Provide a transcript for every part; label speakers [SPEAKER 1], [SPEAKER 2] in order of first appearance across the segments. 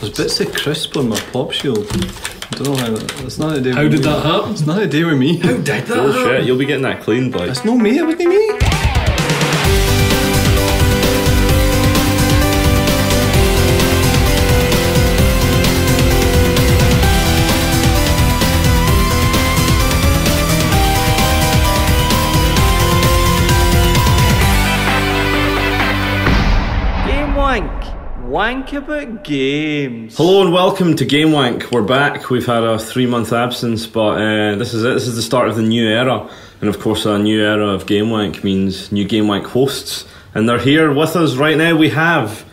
[SPEAKER 1] There's bits of crisp on my pop shield. I don't know how. It's not a day.
[SPEAKER 2] How did that happen?
[SPEAKER 1] It's not a day with me.
[SPEAKER 2] How did that
[SPEAKER 3] Oh
[SPEAKER 2] happen?
[SPEAKER 3] shit, you'll be getting that clean, boy.
[SPEAKER 1] It's no me. It wasn't me.
[SPEAKER 4] Wank about games.
[SPEAKER 3] Hello and welcome to Gamewank. We're back. We've had a 3-month absence, but this is it. This is the start of the new era, and of course, a new era of Gamewank means new Gamewank hosts, and they're here with us right now. We have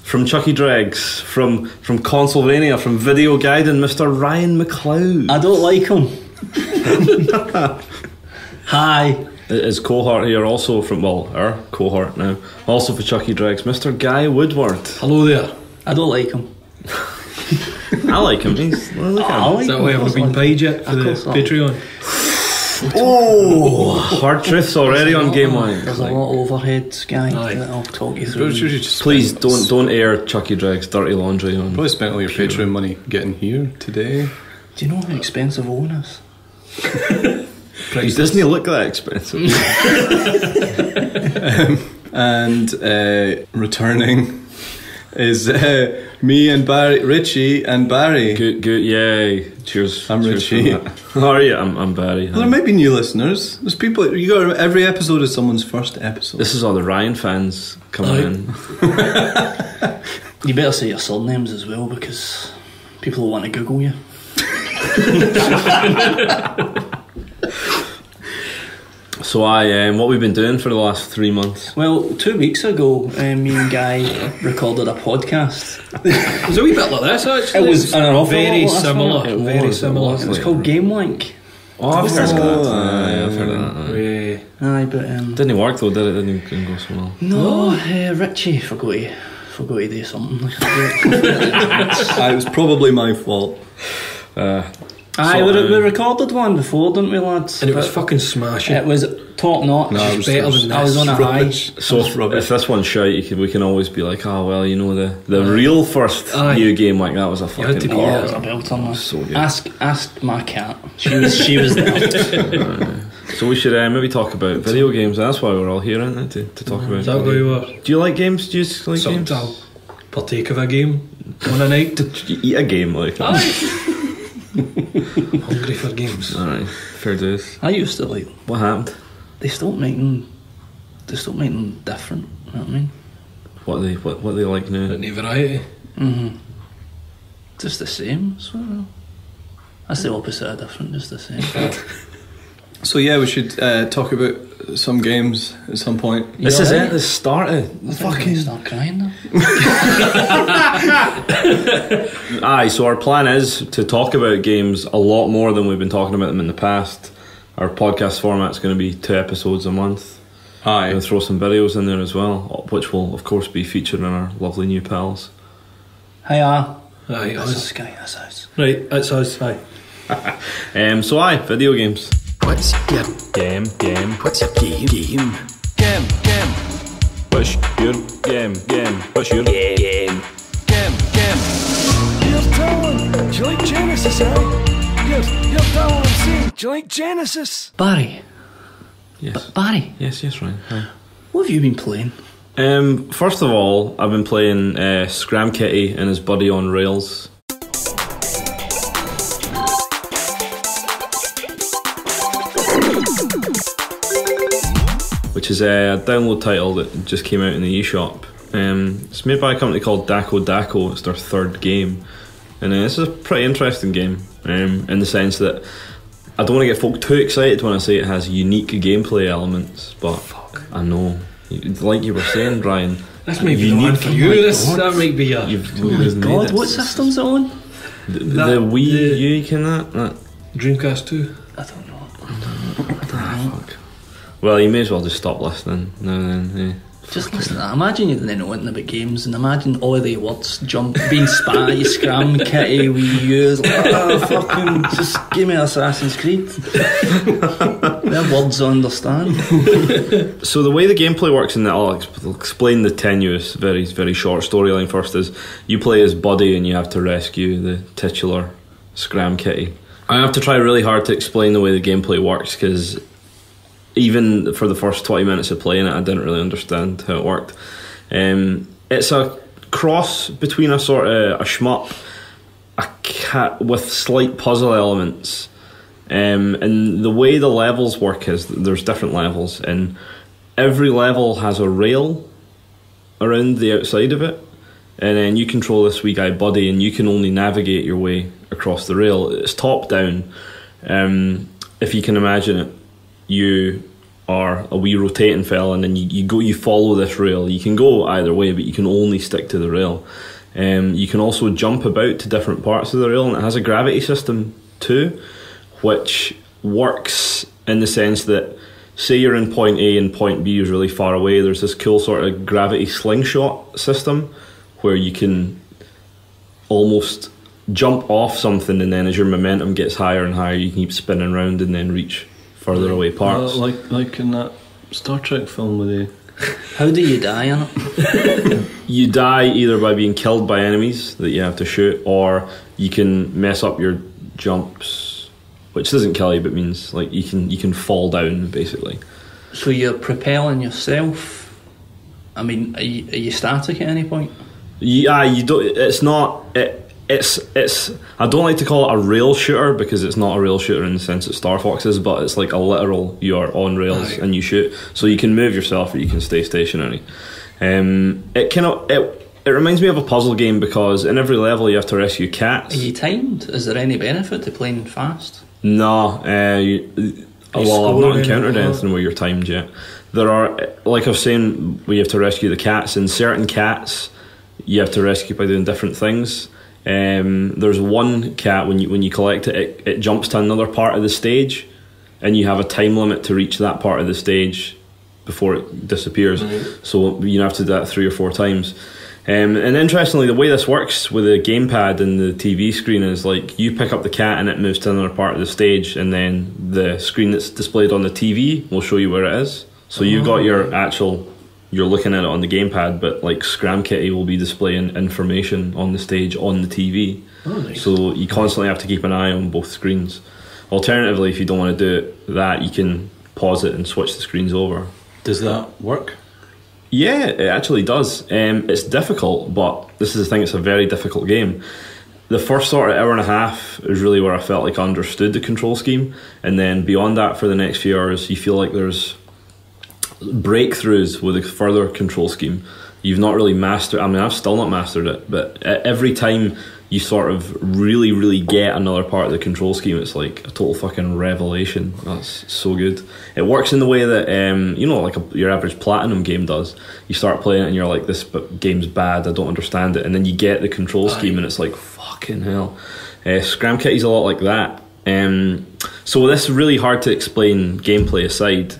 [SPEAKER 3] from Chuckiedregs, from Consolvania, from Video Guiding, Mr. Ryan Macleod.
[SPEAKER 5] I don't like him. Hi.
[SPEAKER 3] His cohort here, also from, well, our cohort now, also for Chuckiedregs, Mr. Guy Woodward.
[SPEAKER 2] Hello there.
[SPEAKER 5] I don't like him.
[SPEAKER 3] I like him. He's look at him.
[SPEAKER 5] I like
[SPEAKER 2] Is that
[SPEAKER 5] him.
[SPEAKER 2] why I haven't been paid yet for the Patreon?
[SPEAKER 3] Oh, hard truths already on Gamewank.
[SPEAKER 5] There's a lot of overheads, guys,
[SPEAKER 2] Aye.
[SPEAKER 5] that I'll talk you through.
[SPEAKER 3] Please don't air Chuckiedregs' dirty laundry on.
[SPEAKER 1] Probably spent all your Patreon money getting here today.
[SPEAKER 5] Do you know how expensive own is?
[SPEAKER 3] He doesn't look that expensive.
[SPEAKER 1] And returning is me and Barry, Richie and Barry.
[SPEAKER 3] Good, yay! Cheers.
[SPEAKER 1] I'm
[SPEAKER 3] Cheers
[SPEAKER 1] Richie.
[SPEAKER 3] for that. How are you? I'm Barry.
[SPEAKER 1] Well, there might be new listeners. There's people. You got every episode is someone's first episode.
[SPEAKER 3] This is all the Ryan fans coming in.
[SPEAKER 5] You better say your surnames as well, because people will want to Google you.
[SPEAKER 3] So what we've been doing for the last 3 months?
[SPEAKER 5] Well, 2 weeks ago, me and Guy recorded a podcast.
[SPEAKER 2] It was a wee bit like this, actually.
[SPEAKER 5] It was an awful
[SPEAKER 2] very
[SPEAKER 5] lot like this,
[SPEAKER 2] similar.
[SPEAKER 5] wasn't it?
[SPEAKER 2] Very
[SPEAKER 3] was,
[SPEAKER 2] similar.
[SPEAKER 3] it
[SPEAKER 5] It was called Gamewank.
[SPEAKER 3] Oh, I've heard of that. I've heard of that.
[SPEAKER 2] Yeah.
[SPEAKER 5] Aye, but
[SPEAKER 3] Didn't work though, did it? Didn't go so well.
[SPEAKER 5] no, Richie forgot to do something.
[SPEAKER 1] It was probably my fault.
[SPEAKER 5] Aye, we recorded one before, didn't we, lads?
[SPEAKER 2] And it was
[SPEAKER 5] But
[SPEAKER 2] fucking smashing.
[SPEAKER 5] it was top notch.
[SPEAKER 1] No, it was
[SPEAKER 2] better than
[SPEAKER 5] I was
[SPEAKER 2] this.
[SPEAKER 5] on a high.
[SPEAKER 1] Rubbish.
[SPEAKER 3] So if this one's shite, we can always be like, oh well, you know the real first
[SPEAKER 2] Aye.
[SPEAKER 3] new game like that was a
[SPEAKER 2] You had to
[SPEAKER 3] fucking
[SPEAKER 2] be
[SPEAKER 5] Oh,
[SPEAKER 3] horror.
[SPEAKER 5] it was a belter, man.
[SPEAKER 3] So good.
[SPEAKER 5] Ask my cat. She was there.
[SPEAKER 3] So we should maybe talk about video games. That's why we're all here, isn't it? To talk about.
[SPEAKER 2] Is that where you were?
[SPEAKER 3] Do you like games? Do you just like games?
[SPEAKER 2] Sometimes I'll partake of a game on a night.
[SPEAKER 3] Do you eat a game like that?
[SPEAKER 2] Hungry for games.
[SPEAKER 3] Alright, fair dues.
[SPEAKER 5] I used to like.
[SPEAKER 3] What happened?
[SPEAKER 5] They stopped making different. You know what I mean?
[SPEAKER 3] What they like now?
[SPEAKER 2] Any variety.
[SPEAKER 5] Just the same. So that's the opposite of different. Just the same.
[SPEAKER 1] So yeah, we should talk about some games at some point.
[SPEAKER 3] This is
[SPEAKER 5] right?
[SPEAKER 3] it. This started.
[SPEAKER 5] Fucking start crying now.
[SPEAKER 3] Aye. So our plan is to talk about games a lot more than we've been talking about them in the past. Our podcast format's going to be 2 episodes a month.
[SPEAKER 1] Aye.
[SPEAKER 3] We'll throw some videos in there as well, which will of course be featured in our lovely new pals.
[SPEAKER 5] Hiya.
[SPEAKER 2] Aye,
[SPEAKER 5] That's
[SPEAKER 2] us.
[SPEAKER 5] us, Guy. That's us.
[SPEAKER 2] Right, that's us. Aye.
[SPEAKER 3] So video games.
[SPEAKER 6] What's your
[SPEAKER 3] Game.
[SPEAKER 6] what's your game?
[SPEAKER 3] Game. What's your game? What's your
[SPEAKER 6] Game.
[SPEAKER 7] Here's Talon. Do you like Genesis, eh? Here's Talon, I'm saying. Do you like Genesis?
[SPEAKER 5] Barry.
[SPEAKER 3] Yes.
[SPEAKER 5] Barry.
[SPEAKER 3] Yes, Ryan. Hi.
[SPEAKER 5] What have you been playing?
[SPEAKER 3] First of all, I've been playing Scram Kitty and his buddy on Rails. Which is a download title that just came out in the eShop. It's made by a company called Dako. It's their 3rd game, and this is a pretty interesting game in the sense that I don't want to get folk too excited when I say it has unique gameplay elements, but I know, like you were saying, Brian,
[SPEAKER 2] This might be the one for you. That might be a.
[SPEAKER 5] God, what system's it on?
[SPEAKER 3] The Wii U, can that?
[SPEAKER 2] Dreamcast 2.
[SPEAKER 5] I don't know.
[SPEAKER 3] Fuck. Well, you may as well just stop listening now and then.
[SPEAKER 5] Just listen to that. Imagine you didn't know anything about games, and imagine all the words being spat at you, Scram, Kitty, we use. Fucking just give me Assassin's Creed. They're words I understand.
[SPEAKER 3] So the way the gameplay works in that, I'll explain the tenuous, very, very short storyline first, is you play as Buddy and you have to rescue the titular Scram Kitty. I have to try really hard to explain the way the gameplay works, because even for the first 20 minutes of playing it, I didn't really understand how it worked. It's a cross between a sort of a shmup, a cat with slight puzzle elements, and the way the levels work is there's different levels, and every level has a rail around the outside of it, and then you control this wee guy Buddy, and you can only navigate your way across the rail. It's top down. If you can imagine it, you are a wee rotating fella, and then you follow this rail. You can go either way, but you can only stick to the rail. You can also jump about to different parts of the rail, and it has a gravity system too, which works in the sense that, say you're in point A and point B is really far away, there's this cool sort of gravity slingshot system where you can almost jump off something, and then as your momentum gets higher and higher, you can keep spinning around and then reach further away parts.
[SPEAKER 1] Like in that Star Trek film with the...
[SPEAKER 5] How do you die in it?
[SPEAKER 3] You die either by being killed by enemies that you have to shoot, or you can mess up your jumps, which doesn't kill you but means like you can fall down basically.
[SPEAKER 5] So you're propelling yourself. I mean, are you static at any point?
[SPEAKER 3] Yeah, you don't. It's not. It's. I don't like to call it a rail shooter because it's not a rail shooter in the sense that Star Fox is, but it's like a literal. You are on rails and you shoot, so you can move yourself or you can stay stationary. It reminds me of a puzzle game because in every level you have to rescue cats.
[SPEAKER 5] Are you timed? Is there any benefit to playing fast?
[SPEAKER 3] No. Well, I've not encountered anything where you're timed yet. There are, like I was saying, we have to rescue the cats, and certain cats you have to rescue by doing different things. There's one cat, when you collect it, it jumps to another part of the stage, and you have a time limit to reach that part of the stage before it disappears. So you have to do that 3 or 4 times. And interestingly, the way this works with the gamepad and the TV screen is like you pick up the cat and it moves to another part of the stage, and then the screen that's displayed on the TV will show you where it is. So you've got your actual, you're looking at it on the gamepad, but like Scram Kitty will be displaying information on the stage on the TV. Nice. So you constantly have to keep an eye on both screens. Alternatively, if you don't want to do that, you can pause it and switch the screens over.
[SPEAKER 1] Does that work?
[SPEAKER 3] Yeah, it actually does. It's difficult, but this is the thing, it's a very difficult game. The first sort of hour and a half is really where I felt like I understood the control scheme, and then beyond that, for the next few hours, you feel like there's breakthroughs with a further control scheme. You've not really mastered, I mean, I've still not mastered it, but every time you sort of really, really get another part of the control scheme, it's like a total fucking revelation. That's so good. It works in the way that, like your average Platinum game does. You start playing it and you're like, this game's bad, I don't understand it, and then you get the control scheme and it's like, fucking hell. Scram Kitty's a lot like that. So this is really hard to explain, gameplay aside.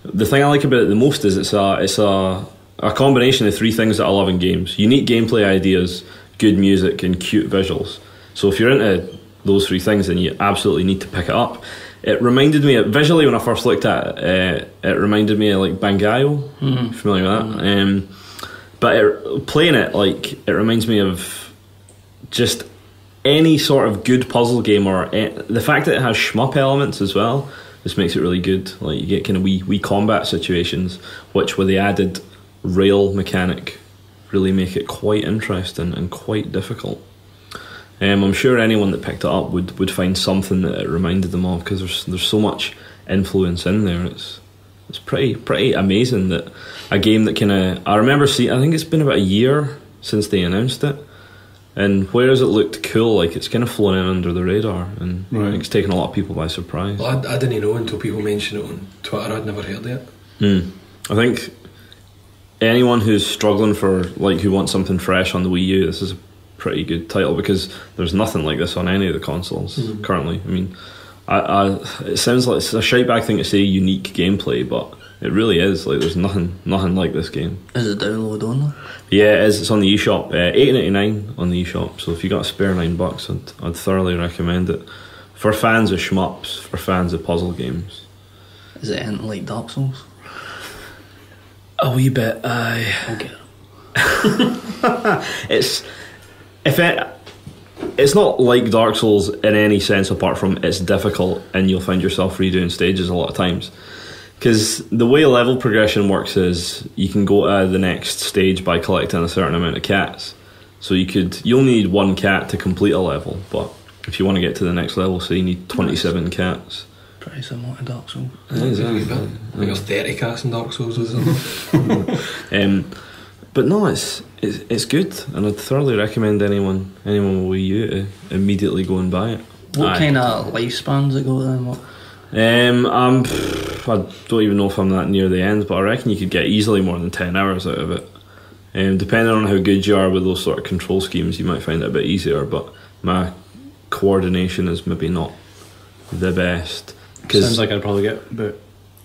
[SPEAKER 3] The thing I like about it the most is it's a combination of 3 things that I love in games: unique gameplay ideas, good music, and cute visuals. So if you're into those 3 things, then you absolutely need to pick it up. It reminded me visually, when I first looked at it, it reminded me of like Bangayo. Familiar with that? But playing it, like, it reminds me of just any sort of good puzzle game, or the fact that it has shmup elements as well. This makes it really good. Like, you get kind of wee combat situations, which with the added rail mechanic really make it quite interesting and quite difficult. I'm sure anyone that picked it up would find something that it reminded them of, because there's so much influence in there. It's pretty amazing that a game that kind of, I remember seeing, I think it's been about a year since they announced it, and whereas it looked cool, like, it's kind of flown in under the radar, and I think it's taken a lot of people by surprise.
[SPEAKER 2] Well, I didn't know until people mentioned it on Twitter. I'd never heard of it.
[SPEAKER 3] I think anyone who's struggling for, like, who wants something fresh on the Wii U, this is a pretty good title, because there's nothing like this on any of the consoles currently. I mean, it sounds like it's a shite bag thing to say, unique gameplay, but It really is. Like, there's nothing like this game.
[SPEAKER 5] Is it download only?
[SPEAKER 3] Yeah, it is. It's on the eShop. $8.99 on the eShop. So if you got a spare $9, I'd thoroughly recommend it. For fans of shmups, for fans of puzzle games.
[SPEAKER 5] Is it anything like Dark Souls?
[SPEAKER 2] A wee bit, aye.
[SPEAKER 5] Okay.
[SPEAKER 3] It's not like Dark Souls in any sense apart from it's difficult and you'll find yourself redoing stages a lot of times. Because the way level progression works is you can go to the next stage by collecting a certain amount of cats. So you'll need one cat to complete a level, but if you want to get to the next level, so you need 27 cats.
[SPEAKER 5] Pretty similar to Dark Souls.
[SPEAKER 2] I think there's 30 cats in Dark Souls or something.
[SPEAKER 3] But no, it's good, and I'd thoroughly recommend anyone with Wii U to immediately go and buy it.
[SPEAKER 5] What kind of lifespan does it go then? What?
[SPEAKER 3] I don't even know if I'm that near the end, but I reckon you could get easily more than 10 hours out of it. Depending on how good you are with those sort of control schemes, you might find it a bit easier, but my coordination is maybe not the best.
[SPEAKER 1] Sounds like I'd probably get about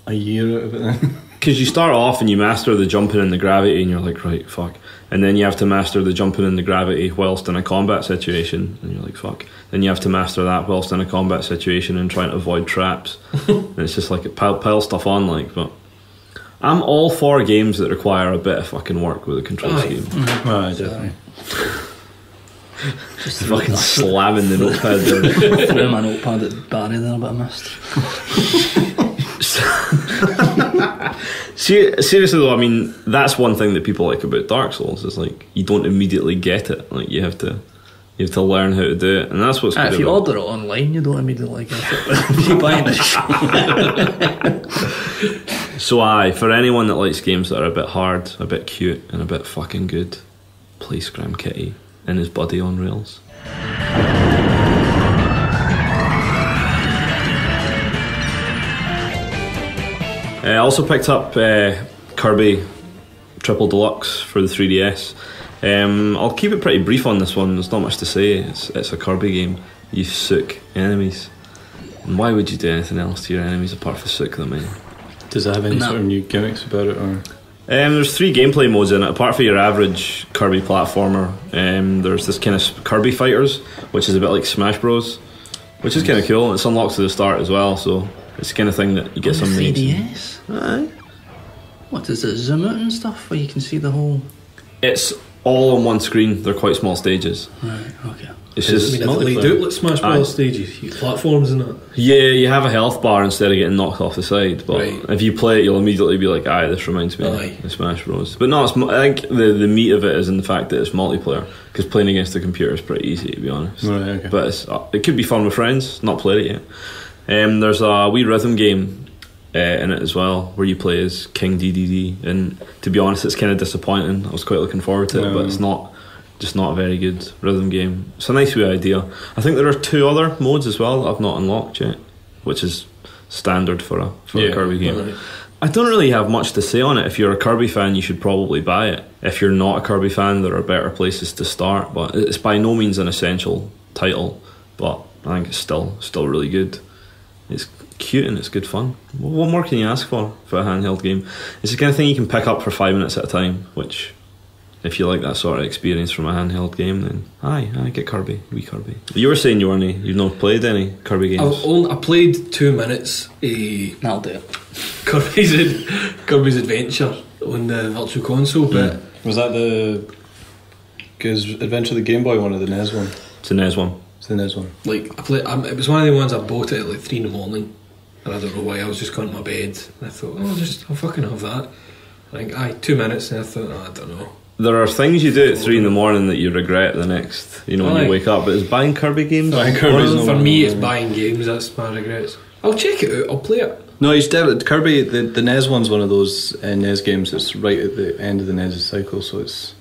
[SPEAKER 1] a year out of it then.
[SPEAKER 3] Because you start off and you master the jumping and the gravity and you're like, right, fuck. And then you have to master the jumping and the gravity whilst in a combat situation and you're like, fuck. Then you have to master that whilst in a combat situation and trying to avoid traps. And it's just like pile stuff on, like. But I'm all for games that require a bit of fucking work with a control scheme.
[SPEAKER 1] Right, definitely.
[SPEAKER 5] Just
[SPEAKER 3] Fucking slamming the notepad down.
[SPEAKER 5] threw my notepad at Barry there, but I missed.
[SPEAKER 3] Seriously though, I mean, that's one thing that people like about Dark Souls is like you don't immediately get it. Like you have to learn how to do it, and that's what's good.
[SPEAKER 5] If you order it online, you don't immediately get it. If you buy it.
[SPEAKER 3] So for anyone that likes games that are a bit hard, a bit cute, and a bit fucking good, play Scram Kitty and his buddy on rails. I also picked up Kirby Triple Deluxe for the 3DS. I'll keep it pretty brief on this one. There's not much to say. It's a Kirby game. You sook enemies. And why would you do anything else to your enemies apart from sook them, eh?
[SPEAKER 1] Does it have any sort of new gimmicks about it, or?
[SPEAKER 3] There's 3 gameplay modes in it. Apart from your average Kirby platformer, there's this kind of Kirby Fighters, which is a bit like Smash Bros, which is kind of cool. It's unlocked to the start as well, so it's the kind of thing that you get some mates.
[SPEAKER 5] 3DS?
[SPEAKER 3] Aye.
[SPEAKER 5] What is it, zoom out and stuff where you can see the whole...
[SPEAKER 3] It's all on one screen. They're quite small stages.
[SPEAKER 5] Right, okay.
[SPEAKER 3] It's just
[SPEAKER 2] They do it like Smash Bros stages, you platforms and that.
[SPEAKER 3] Yeah, you have a health bar instead of getting knocked off the side. But if you play it, you'll immediately be like, "Aye, this reminds me of Smash Bros." But no, I think the meat of it is in the fact that it's multiplayer. Because playing against the computer is pretty easy, to be honest.
[SPEAKER 1] Right, okay.
[SPEAKER 3] But it could be fun with friends. Not played it yet. There's a wee rhythm game in it as well, where you play as King DDD. And to be honest, it's kind of disappointing. I was quite looking forward to it, but it's not. Just not a very good rhythm game. It's a nice wee idea. I think there are 2 other modes as well that I've not unlocked yet, which is standard for a Kirby game. Right. I don't really have much to say on it. If you're a Kirby fan, you should probably buy it. If you're not a Kirby fan, there are better places to start. But it's by no means an essential title. But I think it's still really good. It's cute and it's good fun. What more can you ask for a handheld game? It's the kind of thing you can pick up for 5 minutes at a time, which... If you like that sort of experience from a handheld game, then I get Kirby, wee Kirby. You were saying you've not played any Kirby games.
[SPEAKER 2] I played 2 minutes.
[SPEAKER 5] That'll do it.
[SPEAKER 2] Kirby's Adventure on the Virtual Console bit.
[SPEAKER 1] Was that the Adventure the Game Boy one or the NES one?
[SPEAKER 3] It's the NES one.
[SPEAKER 1] It's the NES one.
[SPEAKER 2] Like I played. It was one of the ones I bought it at like 3 in the morning, and I don't know why. I was just going to my bed, and I thought, I'll fucking have that. I think 2 minutes, and I thought, I don't know.
[SPEAKER 3] There are things you do at 3 in the morning that you regret the next, when you wake up. But it's buying Kirby games.
[SPEAKER 2] For me, it's buying games. That's my regrets. I'll check it out. I'll play it.
[SPEAKER 1] No, he's definitely Kirby. The NES one's one of those NES games that's right at the end of the NES cycle, so it's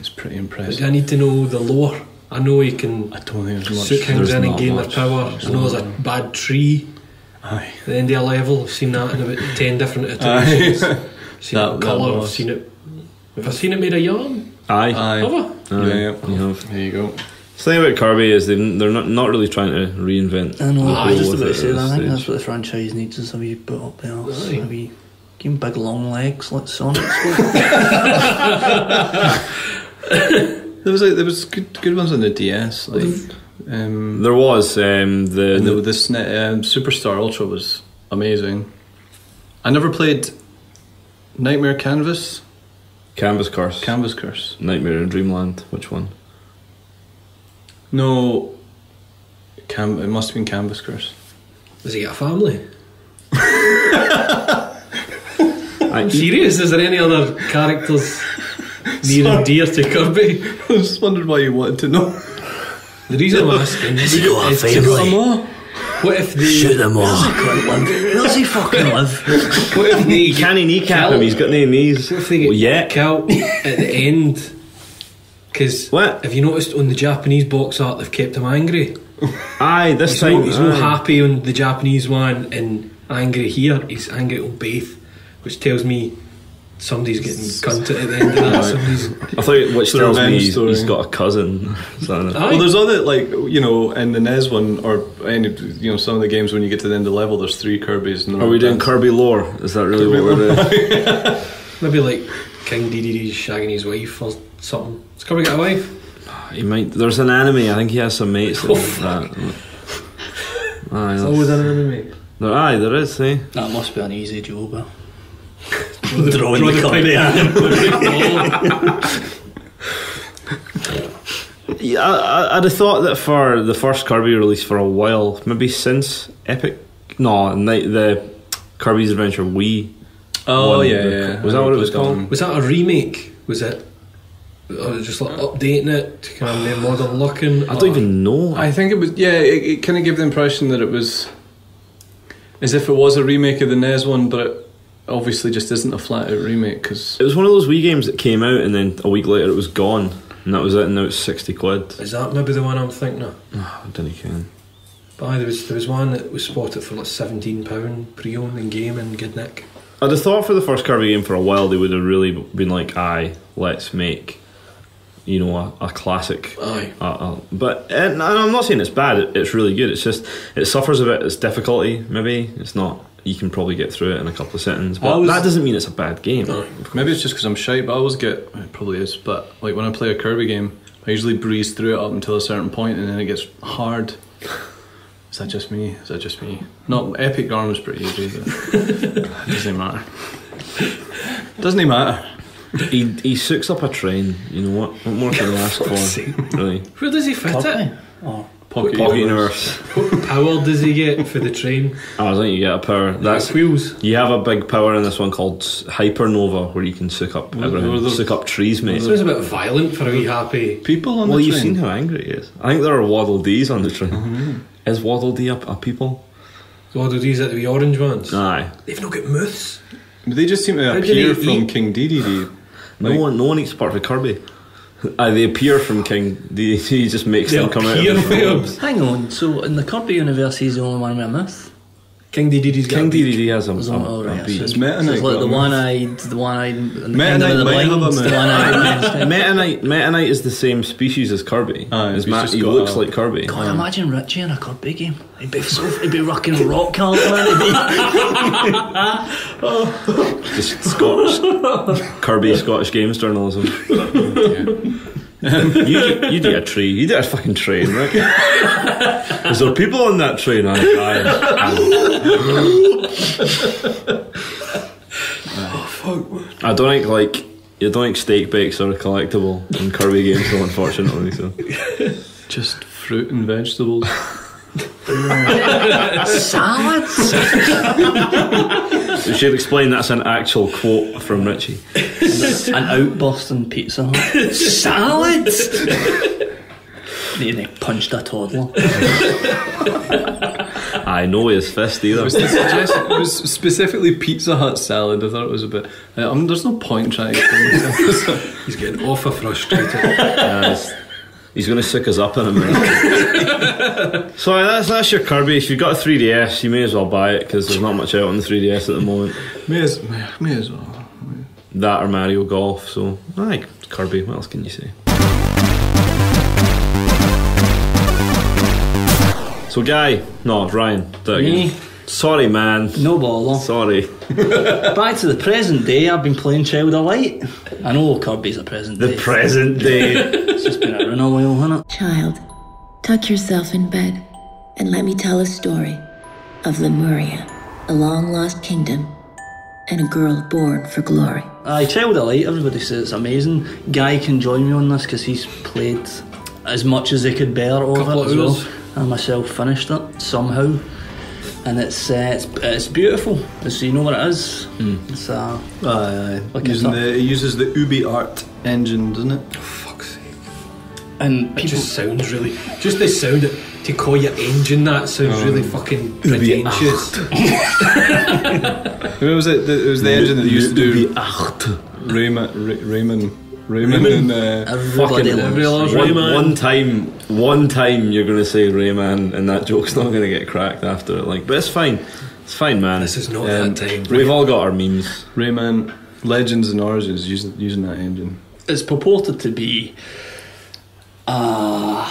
[SPEAKER 1] pretty impressive.
[SPEAKER 2] But I need to know the lore. I know you can.
[SPEAKER 1] I don't think there's much.
[SPEAKER 2] Suit things in and gain their power. I know there's a bad tree.
[SPEAKER 1] Aye.
[SPEAKER 2] At the end of a level, I've seen that in about 10 different iterations. Seen it colour. I've seen it. Have I seen it made of yarn?
[SPEAKER 3] Aye.
[SPEAKER 2] Have I?
[SPEAKER 1] Yeah. You have. There you go.
[SPEAKER 3] The thing about Kirby is they're not really trying to reinvent.
[SPEAKER 5] I know. I was just about to say that. I think
[SPEAKER 3] stage.
[SPEAKER 5] that's what the franchise needs, is a wee bit up there. A wee Fucking big long legs like Sonic.
[SPEAKER 1] There was good ones on the DS. Like
[SPEAKER 3] there was
[SPEAKER 1] the Superstar Ultra was amazing. I never played Nightmare Canvas.
[SPEAKER 3] Canvas Curse. Nightmare in Dreamland. Which one?
[SPEAKER 1] No, it must have been Canvas Curse.
[SPEAKER 2] Does he get a family? I'm serious. Is there any other characters near and dear to Kirby?
[SPEAKER 1] I just wondered why you wanted to know.
[SPEAKER 2] The reason I'm asking is what if they
[SPEAKER 5] shoot them all? Does he fucking live?
[SPEAKER 2] What if they
[SPEAKER 3] can he kneecap him? He's got no knees.
[SPEAKER 2] What if they get killed at the end? Because have you noticed on the Japanese box art they've kept him angry?
[SPEAKER 3] Aye, this time
[SPEAKER 2] he's not happy on the Japanese one and angry here. He's angry on both, which tells me somebody's getting cunted at the end of that.
[SPEAKER 3] I thought which tells me he's got a cousin.
[SPEAKER 1] Well, there's other, like, you know, in the NES one, or any, you know, some of the games when you get to the end of the level, there's 3 Kirbys.
[SPEAKER 3] Are we doing Kirby lore? Is that really what we're doing?
[SPEAKER 2] Maybe like King Dedede shagging his wife or something. Has Kirby got a wife?
[SPEAKER 3] He might. There's an anime. I think he has some mates that like that.
[SPEAKER 2] There's always an anime.
[SPEAKER 3] There is. Eh?
[SPEAKER 5] That must be an easy job.
[SPEAKER 2] Throwing the Kirby
[SPEAKER 3] Yeah, I'd have thought that for the first Kirby release for a while, maybe since the Kirby's Adventure Wii.
[SPEAKER 1] Oh
[SPEAKER 3] one,
[SPEAKER 1] yeah.
[SPEAKER 3] Was that what it was called?
[SPEAKER 2] Was that a remake? Was it? Or just like updating it to kind of more modern looking?
[SPEAKER 3] I don't even know.
[SPEAKER 1] I think it was. Yeah, it kind of gave the impression that it was as if it was a remake of the NES one, but it obviously just isn't a flat out remake, because
[SPEAKER 3] it was one of those Wii games that came out and then a week later it was gone, and that was it, and now it's 60 quid.
[SPEAKER 2] Is that maybe the one I'm thinking of?
[SPEAKER 3] I don't know.
[SPEAKER 2] But there was one that was spotted for like £17 pre-owned in game in good nick.
[SPEAKER 3] I'd have thought for the first Kirby game for a while they would have really been like, aye, let's make, you know, a classic.
[SPEAKER 2] Aye.
[SPEAKER 3] But and I'm not saying it's bad, it's really good. It's just it suffers a bit. It's difficulty, maybe. It's not. You can probably get through it in a couple of settings, but that doesn't mean it's a bad game.
[SPEAKER 1] No, maybe it's just because I'm shy, but I always get, it probably is, but like when I play a Kirby game, I usually breeze through it up until a certain point and then it gets hard. Is that just me? Not Epic Garm was pretty easy, but it doesn't matter. Doesn't matter.
[SPEAKER 3] He soaks up a train. You know what more can I ask for? Really?
[SPEAKER 2] Where does he fit it?
[SPEAKER 1] Pocket
[SPEAKER 3] Universe.
[SPEAKER 2] What power does he get for the train?
[SPEAKER 3] I think you get a power. That's
[SPEAKER 2] wheels.
[SPEAKER 3] You have a big power in this one called Hypernova, where you can soak up everything. Soak up trees, mate.
[SPEAKER 2] Sounds a bit violent for a wee happy
[SPEAKER 1] people on the train.
[SPEAKER 3] Well, you've seen how angry he is. I think there are Waddle Dees on the train.
[SPEAKER 1] Mm-hmm.
[SPEAKER 3] Is Waddle Dee a people?
[SPEAKER 2] Waddle Dees are the wee orange ones.
[SPEAKER 3] Aye.
[SPEAKER 2] They've not got mouths.
[SPEAKER 1] But they just seem to appear from King Dedede.
[SPEAKER 3] No one eats part of Kirby. They appear from King. He just makes them come out of his mouth.
[SPEAKER 5] Hang on, so in the Kirby universe he's the only one with a myth?
[SPEAKER 2] King Dedede's got
[SPEAKER 3] King
[SPEAKER 2] a beak.
[SPEAKER 3] Dedede has a beak.
[SPEAKER 1] It's Meta Knight.
[SPEAKER 5] It's like the one-eyed,
[SPEAKER 1] Meta Knight might have a myth.
[SPEAKER 3] Meta Knight is the same species as Kirby. He looks like Kirby.
[SPEAKER 5] God, imagine Richie in a Kirby game. He'd be rocking rock hard, man.
[SPEAKER 3] Just Scottish Kirby Scottish games journalism. You do a tree. You do a fucking train, right? Is there people on that train?
[SPEAKER 2] Oh fuck!
[SPEAKER 3] I don't think steak bakes are collectible in Kirby games, though, unfortunately. So
[SPEAKER 1] just fruit and vegetables.
[SPEAKER 5] Salads.
[SPEAKER 3] We should explain that's an actual quote from Richie.
[SPEAKER 5] An outburst in Pizza Hut. Salads. They punched a toddler.
[SPEAKER 3] I know his fist either.
[SPEAKER 1] It was specifically Pizza Hut salad. I thought it was a bit. There's no point in trying to explain this.
[SPEAKER 2] He's getting awful frustrated.
[SPEAKER 3] He's going to sick us up in a minute. So that's your Kirby. If you've got a 3DS, you may as well buy it, because there's not much out on the 3DS at the moment.
[SPEAKER 1] May as well.
[SPEAKER 3] That or Mario Golf. So I like Kirby. What else can you say? So Ryan, do it again. Sorry, man.
[SPEAKER 5] No bother.
[SPEAKER 3] Sorry.
[SPEAKER 5] Back to the present day, I've been playing Child of Light. I know Kirby's a present day.
[SPEAKER 3] The present day.
[SPEAKER 5] It's just been around a while, hasn't it?
[SPEAKER 8] Child, tuck yourself in bed and let me tell a story of Lemuria, a long-lost kingdom, and a girl born for glory.
[SPEAKER 5] Aye, Child of Light, everybody says it's amazing. Guy can join me on this because he's played as much as he could bear of
[SPEAKER 2] Couple
[SPEAKER 5] it
[SPEAKER 2] of
[SPEAKER 5] as well.
[SPEAKER 2] hours.
[SPEAKER 5] I myself finished it somehow. And it's beautiful. So you know what it is? It's like
[SPEAKER 1] it uses the Ubi Art engine, doesn't it?
[SPEAKER 2] Fuck's sake.
[SPEAKER 5] and
[SPEAKER 2] It
[SPEAKER 5] people
[SPEAKER 2] just sounds really. Just the sound to call your engine that sounds really fucking pretentious.
[SPEAKER 1] Who was it? It was the engine that they used to do Rayman and
[SPEAKER 5] everybody loves
[SPEAKER 3] one time you're going to say Rayman and that joke's not going to get cracked after it. Like, but it's fine, man.
[SPEAKER 2] This is not that time.
[SPEAKER 3] We've all got our memes.
[SPEAKER 1] Rayman Legends and Origins using that engine.
[SPEAKER 5] It's purported to be a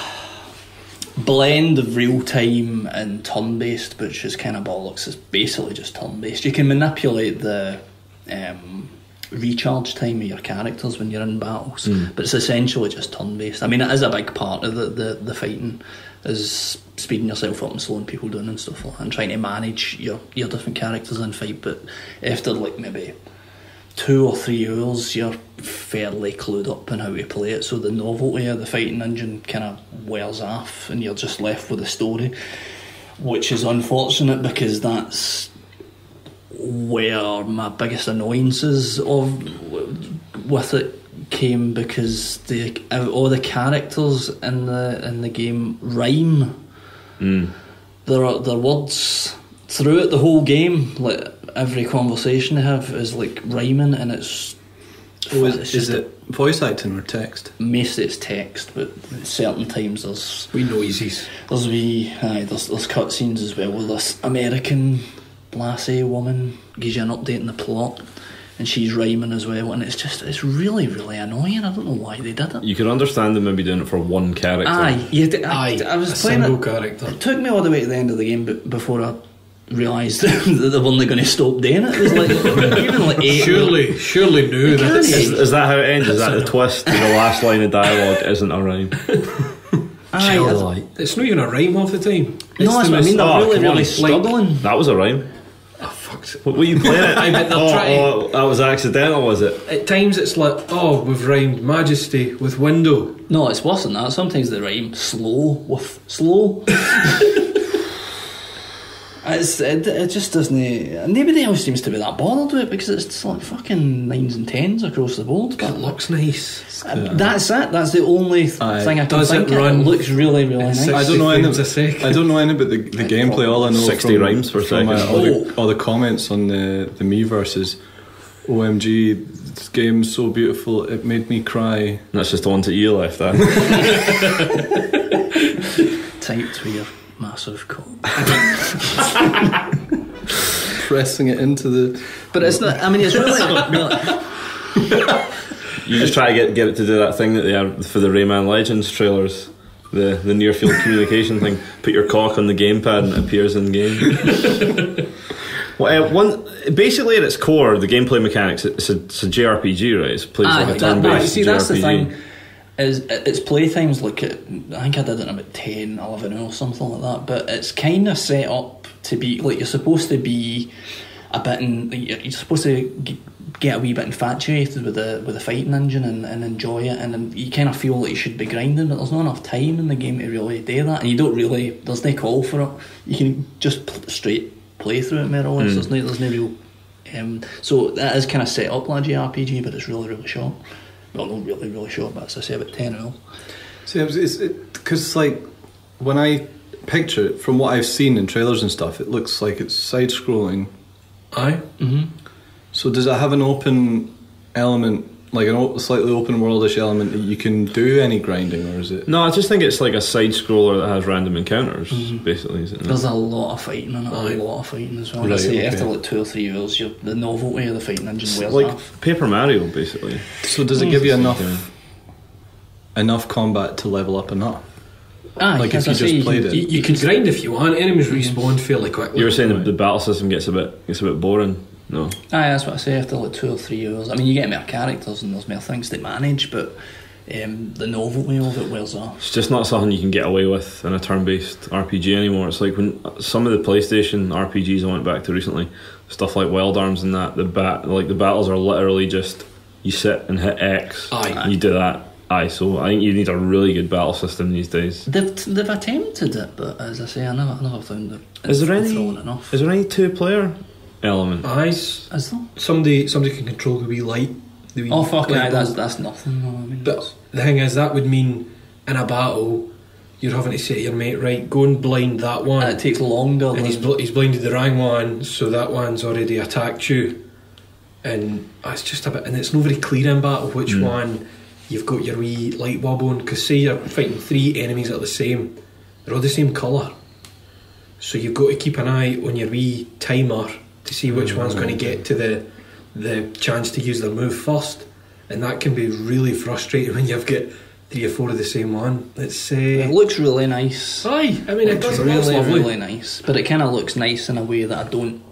[SPEAKER 5] blend of real time and turn based, which is kind of bollocks. It's basically just turn based. You can manipulate the recharge time of your characters when you're in battles, but it's essentially just turn based. I mean, it is a big part of the fighting, is speeding yourself up and slowing people down and stuff like that, and trying to manage your different characters in fight. But after like maybe 2 or 3 hours, you're fairly clued up on how to play it, so the novelty of the fighting engine kind of wears off and you're just left with the story, which is unfortunate because that's where my biggest annoyances with it came, because all the characters in the game rhyme. Their words throughout the whole game, like every conversation they have is like rhyming, and it's
[SPEAKER 1] Is it voice acting or text?
[SPEAKER 5] Mostly it's text, but certain times there's
[SPEAKER 2] noises.
[SPEAKER 5] There's cutscenes as well with this American lassie woman gives you an update in the plot, and she's rhyming as well, and it's really, really annoying. I don't know why they did it.
[SPEAKER 3] You can understand them maybe doing it for one character.
[SPEAKER 5] I was
[SPEAKER 2] a
[SPEAKER 5] playing
[SPEAKER 2] single
[SPEAKER 5] it.
[SPEAKER 2] character.
[SPEAKER 5] It took me all the way to the end of the game before I realised that they weren't going to stop doing it. It was like even like 8.
[SPEAKER 2] Surely no.
[SPEAKER 3] Is that how it ends? Is that the twist? The last line of dialogue isn't a rhyme.
[SPEAKER 2] It's not even a rhyme half the time.
[SPEAKER 5] No, that's what I mean. They're really, really
[SPEAKER 2] like-
[SPEAKER 5] struggling.
[SPEAKER 3] That was a rhyme.
[SPEAKER 2] Oh fuck.
[SPEAKER 3] What were you playing it?
[SPEAKER 2] I bet they're trying.
[SPEAKER 3] That was accidental, was it?
[SPEAKER 2] At times it's like, we've rhymed majesty with window.
[SPEAKER 5] No, it's worse than that. Sometimes they rhyme slow with slow. It just doesn't. Nobody else seems to be that bothered with it because it's like fucking 9s and 10s across the board.
[SPEAKER 2] It looks nice.
[SPEAKER 5] That's it. That's the only thing I can
[SPEAKER 2] Does
[SPEAKER 5] think
[SPEAKER 2] it
[SPEAKER 5] of.
[SPEAKER 2] run?
[SPEAKER 5] It looks really, really nice.
[SPEAKER 1] I don't know
[SPEAKER 2] frames a second.
[SPEAKER 1] I don't know anything about the gameplay. All I know
[SPEAKER 3] 60 rhymes per second.
[SPEAKER 1] All the comments on the Miiverse is, OMG, this game's so beautiful, it made me cry.
[SPEAKER 3] That's just the one that you left, eh?
[SPEAKER 5] Typed with your massive cock.
[SPEAKER 1] Pressing it into the...
[SPEAKER 5] But it's not. I mean, it's really.
[SPEAKER 3] You just try to get it to do that thing that they have for the Rayman Legends trailers, the near field communication thing. Put your cock on the gamepad and it appears in game. Well, basically at its core, the gameplay mechanics, it's a JRPG, right? It plays like a turn-based JRPG.
[SPEAKER 5] That's the thing. Is its playtime's like I think I did it in about 10, 11 or something like that. But it's kind of set up to be like you're supposed to be a bit you're supposed to get a wee bit infatuated with the fighting engine and enjoy it, and then you kind of feel like you should be grinding, but there's not enough time in the game to really do that, and you don't really. There's no call for it. You can just straight play through it more or less. There's no real. So that is kind of set up like a JRPG, but it's really, really short. Well, not really, really short, but as I say, about 10 hours.
[SPEAKER 1] See, because like when I picture it from what I've seen in trailers and stuff, it looks like it's side-scrolling.
[SPEAKER 2] Aye.
[SPEAKER 5] Mm-hmm.
[SPEAKER 1] So does it have an open element, like a slightly open worldish element that you can do any grinding, or is it?
[SPEAKER 3] No, I just think it's like a side scroller that has random encounters, basically, isn't it?
[SPEAKER 5] There's a lot of fighting in it, a lot of fighting as well.
[SPEAKER 1] Right,
[SPEAKER 5] After like 2 or 3 hours, the novelty of the fighting engine wears
[SPEAKER 3] like
[SPEAKER 5] off.
[SPEAKER 3] Paper Mario, basically.
[SPEAKER 1] So does it give you enough combat to level up enough?
[SPEAKER 5] Aye,
[SPEAKER 1] like
[SPEAKER 5] as
[SPEAKER 1] if you
[SPEAKER 5] I say,
[SPEAKER 1] just played it.
[SPEAKER 2] You can grind if you want. Enemies respawn fairly quickly.
[SPEAKER 3] You were saying the battle system gets a bit boring. No.
[SPEAKER 5] Aye, that's what I say. After like 2 or 3 hours, I mean, you get more characters and there's more things to manage, but the novelty of it wears off.
[SPEAKER 3] It's just not something you can get away with in a turn-based RPG anymore. It's like when some of the PlayStation RPGs I went back to recently, stuff like Wild Arms and that, the battles are literally just you sit and hit X.
[SPEAKER 2] Aye.
[SPEAKER 3] And you do that. Aye, so I think you need a really good battle system these days.
[SPEAKER 5] They've attempted it, but as I say, I never found it.
[SPEAKER 3] Is there any
[SPEAKER 5] enough?
[SPEAKER 3] Is there any 2-player element?
[SPEAKER 2] Aye.
[SPEAKER 5] Is there?
[SPEAKER 2] Somebody can control the wee light. The wee
[SPEAKER 5] Oh fuck!
[SPEAKER 2] light
[SPEAKER 5] Aye,
[SPEAKER 2] bulb.
[SPEAKER 5] that's nothing. No, I mean,
[SPEAKER 2] But the thing is, that would mean in a battle you're having to say to your mate, right, go and blind that one.
[SPEAKER 5] it takes longer.
[SPEAKER 2] And he's blinded the wrong one, so that one's already attacked you. And it's just a bit, and it's not very clear in battle which one you've got your wee light bulb on. Because say you're fighting 3 enemies that are the same, they're all the same colour. So you've got to keep an eye on your wee timer to see which one's going to get to the chance to use their move first. And that can be really frustrating when you've got 3 or 4 of the same one. It's
[SPEAKER 5] It looks really nice.
[SPEAKER 2] aye, I mean it
[SPEAKER 5] It's
[SPEAKER 2] does, it looks
[SPEAKER 5] really,
[SPEAKER 2] lovely.
[SPEAKER 5] really nice. But it kind of looks nice in a way that I don't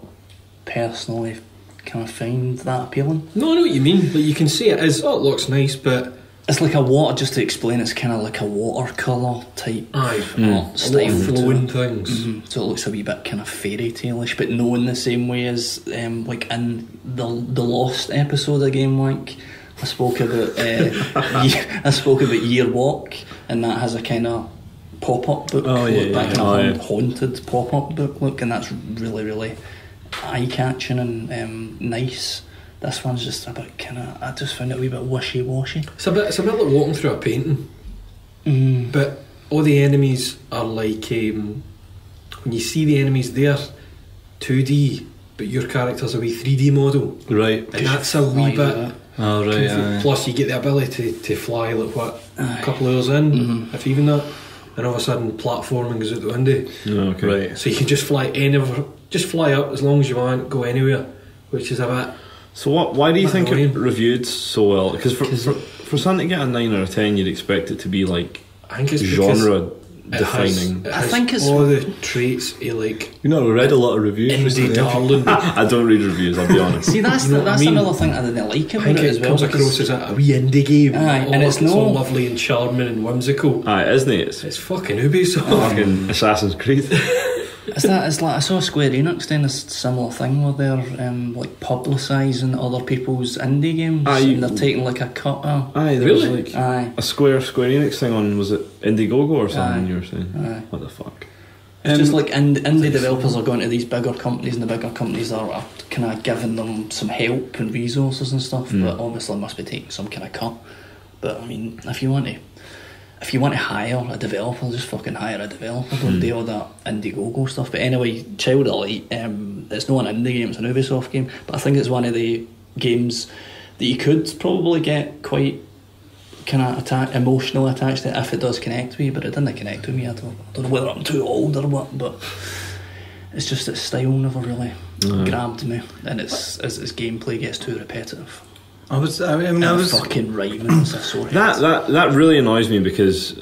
[SPEAKER 5] personally kind of find that appealing.
[SPEAKER 2] No, I know what you mean. Like you can see it is. Oh, it looks nice, but
[SPEAKER 5] It's like a water, just to explain, it's kind of like a watercolour type
[SPEAKER 2] aye,
[SPEAKER 5] art
[SPEAKER 2] a lot
[SPEAKER 5] style
[SPEAKER 2] of
[SPEAKER 5] to
[SPEAKER 2] flowing
[SPEAKER 5] it.
[SPEAKER 2] things.
[SPEAKER 5] So it looks a wee bit kind of fairy tale-ish, but no in the same way as like in the Lost episode of Gamewank. I spoke about Year Walk, and that has a kind of pop-up book look, that kind of haunted pop-up book look, and that's really, really eye-catching and nice. This one's just a bit kind of, I just found it a wee bit wishy-washy.
[SPEAKER 2] It's a bit like walking through a painting. But all the enemies are like when you see the enemies there 2D, but your character's a wee 3D model,
[SPEAKER 1] Right.
[SPEAKER 2] and that's a wee bit.
[SPEAKER 1] Oh, right, aye.
[SPEAKER 2] Plus, you get the ability to fly like what a couple of hours in, if even that, and all of a sudden platforming goes out the window.
[SPEAKER 3] No, okay.
[SPEAKER 1] Right.
[SPEAKER 2] So you can just fly just fly up as long as you want, go anywhere, which is a bit.
[SPEAKER 3] So why do you think it
[SPEAKER 2] annoying.
[SPEAKER 3] reviewed so well? Because for something to get a 9 out of 10, you'd expect it to be like
[SPEAKER 2] I think it's
[SPEAKER 3] genre
[SPEAKER 2] because
[SPEAKER 3] defining.
[SPEAKER 2] it
[SPEAKER 5] I
[SPEAKER 2] has
[SPEAKER 5] think it's-
[SPEAKER 2] all the traits you like.
[SPEAKER 1] You know, I read a lot of reviews
[SPEAKER 2] Indie
[SPEAKER 1] recently.
[SPEAKER 2] darling.
[SPEAKER 3] I don't read reviews, I'll be honest.
[SPEAKER 5] See, that's
[SPEAKER 2] You know what
[SPEAKER 5] that's
[SPEAKER 2] I mean?
[SPEAKER 5] another thing I didn't like
[SPEAKER 2] I
[SPEAKER 5] about
[SPEAKER 2] think
[SPEAKER 5] it as
[SPEAKER 2] it
[SPEAKER 5] well.
[SPEAKER 2] comes across as a wee indie game.
[SPEAKER 5] Aye, and it's
[SPEAKER 2] all
[SPEAKER 5] no-
[SPEAKER 2] lovely and charming and whimsical.
[SPEAKER 3] Aye, isn't it? It's
[SPEAKER 2] It's fucking Ubisoft.
[SPEAKER 3] fucking Assassin's Creed.
[SPEAKER 5] It's like I saw Square Enix doing a similar thing where they're like publicising other people's indie games,
[SPEAKER 3] Aye,
[SPEAKER 5] and they're taking like a cut of.
[SPEAKER 3] Aye, there was
[SPEAKER 2] Really?
[SPEAKER 3] like
[SPEAKER 5] Aye.
[SPEAKER 3] a Square Enix thing on, was it Indiegogo or something
[SPEAKER 5] Aye.
[SPEAKER 3] you were saying?
[SPEAKER 5] Aye.
[SPEAKER 3] What the fuck?
[SPEAKER 5] It's just like indie developers are going to these bigger companies, and the bigger companies are kind of giving them some help and resources and stuff, but obviously must be taking some kind of cut. But I mean, if you want to hire a developer, just fucking hire a developer. Don't do all that Indiegogo stuff. But anyway, Child of Light, it's not an indie game, it's an Ubisoft game, but I think it's one of the games that you could probably get quite kind of emotionally attached to if it does connect with you, but it didn't connect with me. I don't know whether I'm too old or what, but it's just its style never really grabbed me, and its gameplay gets too repetitive.
[SPEAKER 1] I was
[SPEAKER 5] Fucking rhyming is so
[SPEAKER 3] That really annoys me because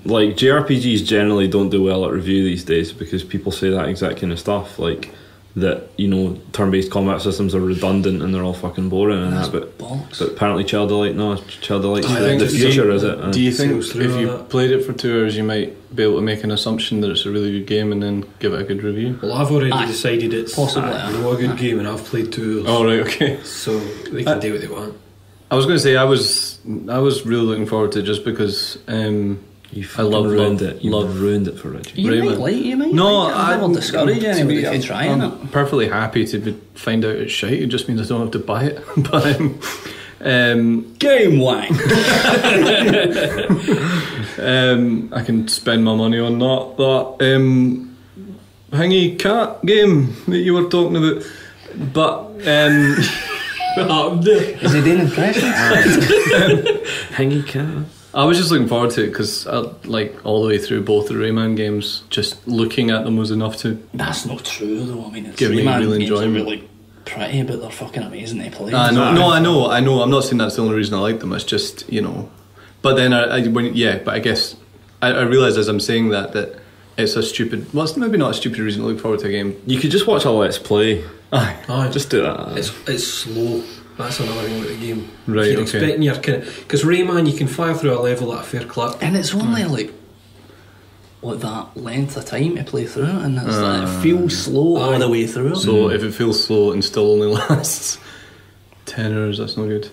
[SPEAKER 3] like JRPGs generally don't do well at review these days because people say that exact kind of stuff, like that, you know, turn-based combat systems are redundant and they're all fucking boring and
[SPEAKER 5] That's
[SPEAKER 3] that,
[SPEAKER 5] bollocks.
[SPEAKER 3] but apparently Child of Light's
[SPEAKER 1] I think
[SPEAKER 3] the
[SPEAKER 1] it's-
[SPEAKER 3] future, is it?
[SPEAKER 1] Do you think
[SPEAKER 2] Sails through
[SPEAKER 1] if
[SPEAKER 2] all
[SPEAKER 1] you
[SPEAKER 2] that.
[SPEAKER 1] played it for 2 hours, you might be able to make an assumption that it's a really good game and then give it a good review?
[SPEAKER 2] Well, I've already
[SPEAKER 5] Aye.
[SPEAKER 2] decided it's
[SPEAKER 5] Possibly,
[SPEAKER 2] a good game, and I've played 2 hours,
[SPEAKER 1] Oh, right, okay.
[SPEAKER 2] so they can do what they want.
[SPEAKER 1] I was going to say I was really looking forward to it just because I love
[SPEAKER 3] ruined it. You
[SPEAKER 1] love
[SPEAKER 3] ruined it for Richie.
[SPEAKER 5] You
[SPEAKER 1] Rayman.
[SPEAKER 5] might
[SPEAKER 1] No,
[SPEAKER 5] like it. I never discourage anybody from trying it.
[SPEAKER 1] I'm perfectly happy to find out it's shite. It just means I don't have to buy it. But
[SPEAKER 5] Gamewank.
[SPEAKER 1] I can spend my money on that. But Hangy Cat game that you were talking about. But
[SPEAKER 5] Is he doing impressions?
[SPEAKER 3] Hangy cat.
[SPEAKER 1] I was just looking forward to it because like all the way through both the Rayman games, just looking at them was enough to.
[SPEAKER 5] That's not true though. I mean, it's
[SPEAKER 1] Give me
[SPEAKER 5] Rayman
[SPEAKER 1] real
[SPEAKER 5] games are
[SPEAKER 1] enjoyment.
[SPEAKER 5] really pretty, but they're fucking amazing to play.
[SPEAKER 1] I know. I know. I'm not saying that's the only reason I like them. It's just, you know. But then but I guess I realise as I'm saying that it's a stupid. Well, it's maybe not a stupid reason to look forward to a game.
[SPEAKER 3] You could just watch a Let's Play.
[SPEAKER 2] Aye.
[SPEAKER 3] Just do that.
[SPEAKER 2] It's slow. That's another thing about the game.
[SPEAKER 1] Right,
[SPEAKER 2] You're
[SPEAKER 1] okay.
[SPEAKER 2] expecting your kind of, because Rayman, you can fire through a level at a fair clip.
[SPEAKER 5] And it's only like that length of time to play through it, and it's like, it feels slow all the way through.
[SPEAKER 1] So if it feels slow and still only lasts 10 hours, that's no good.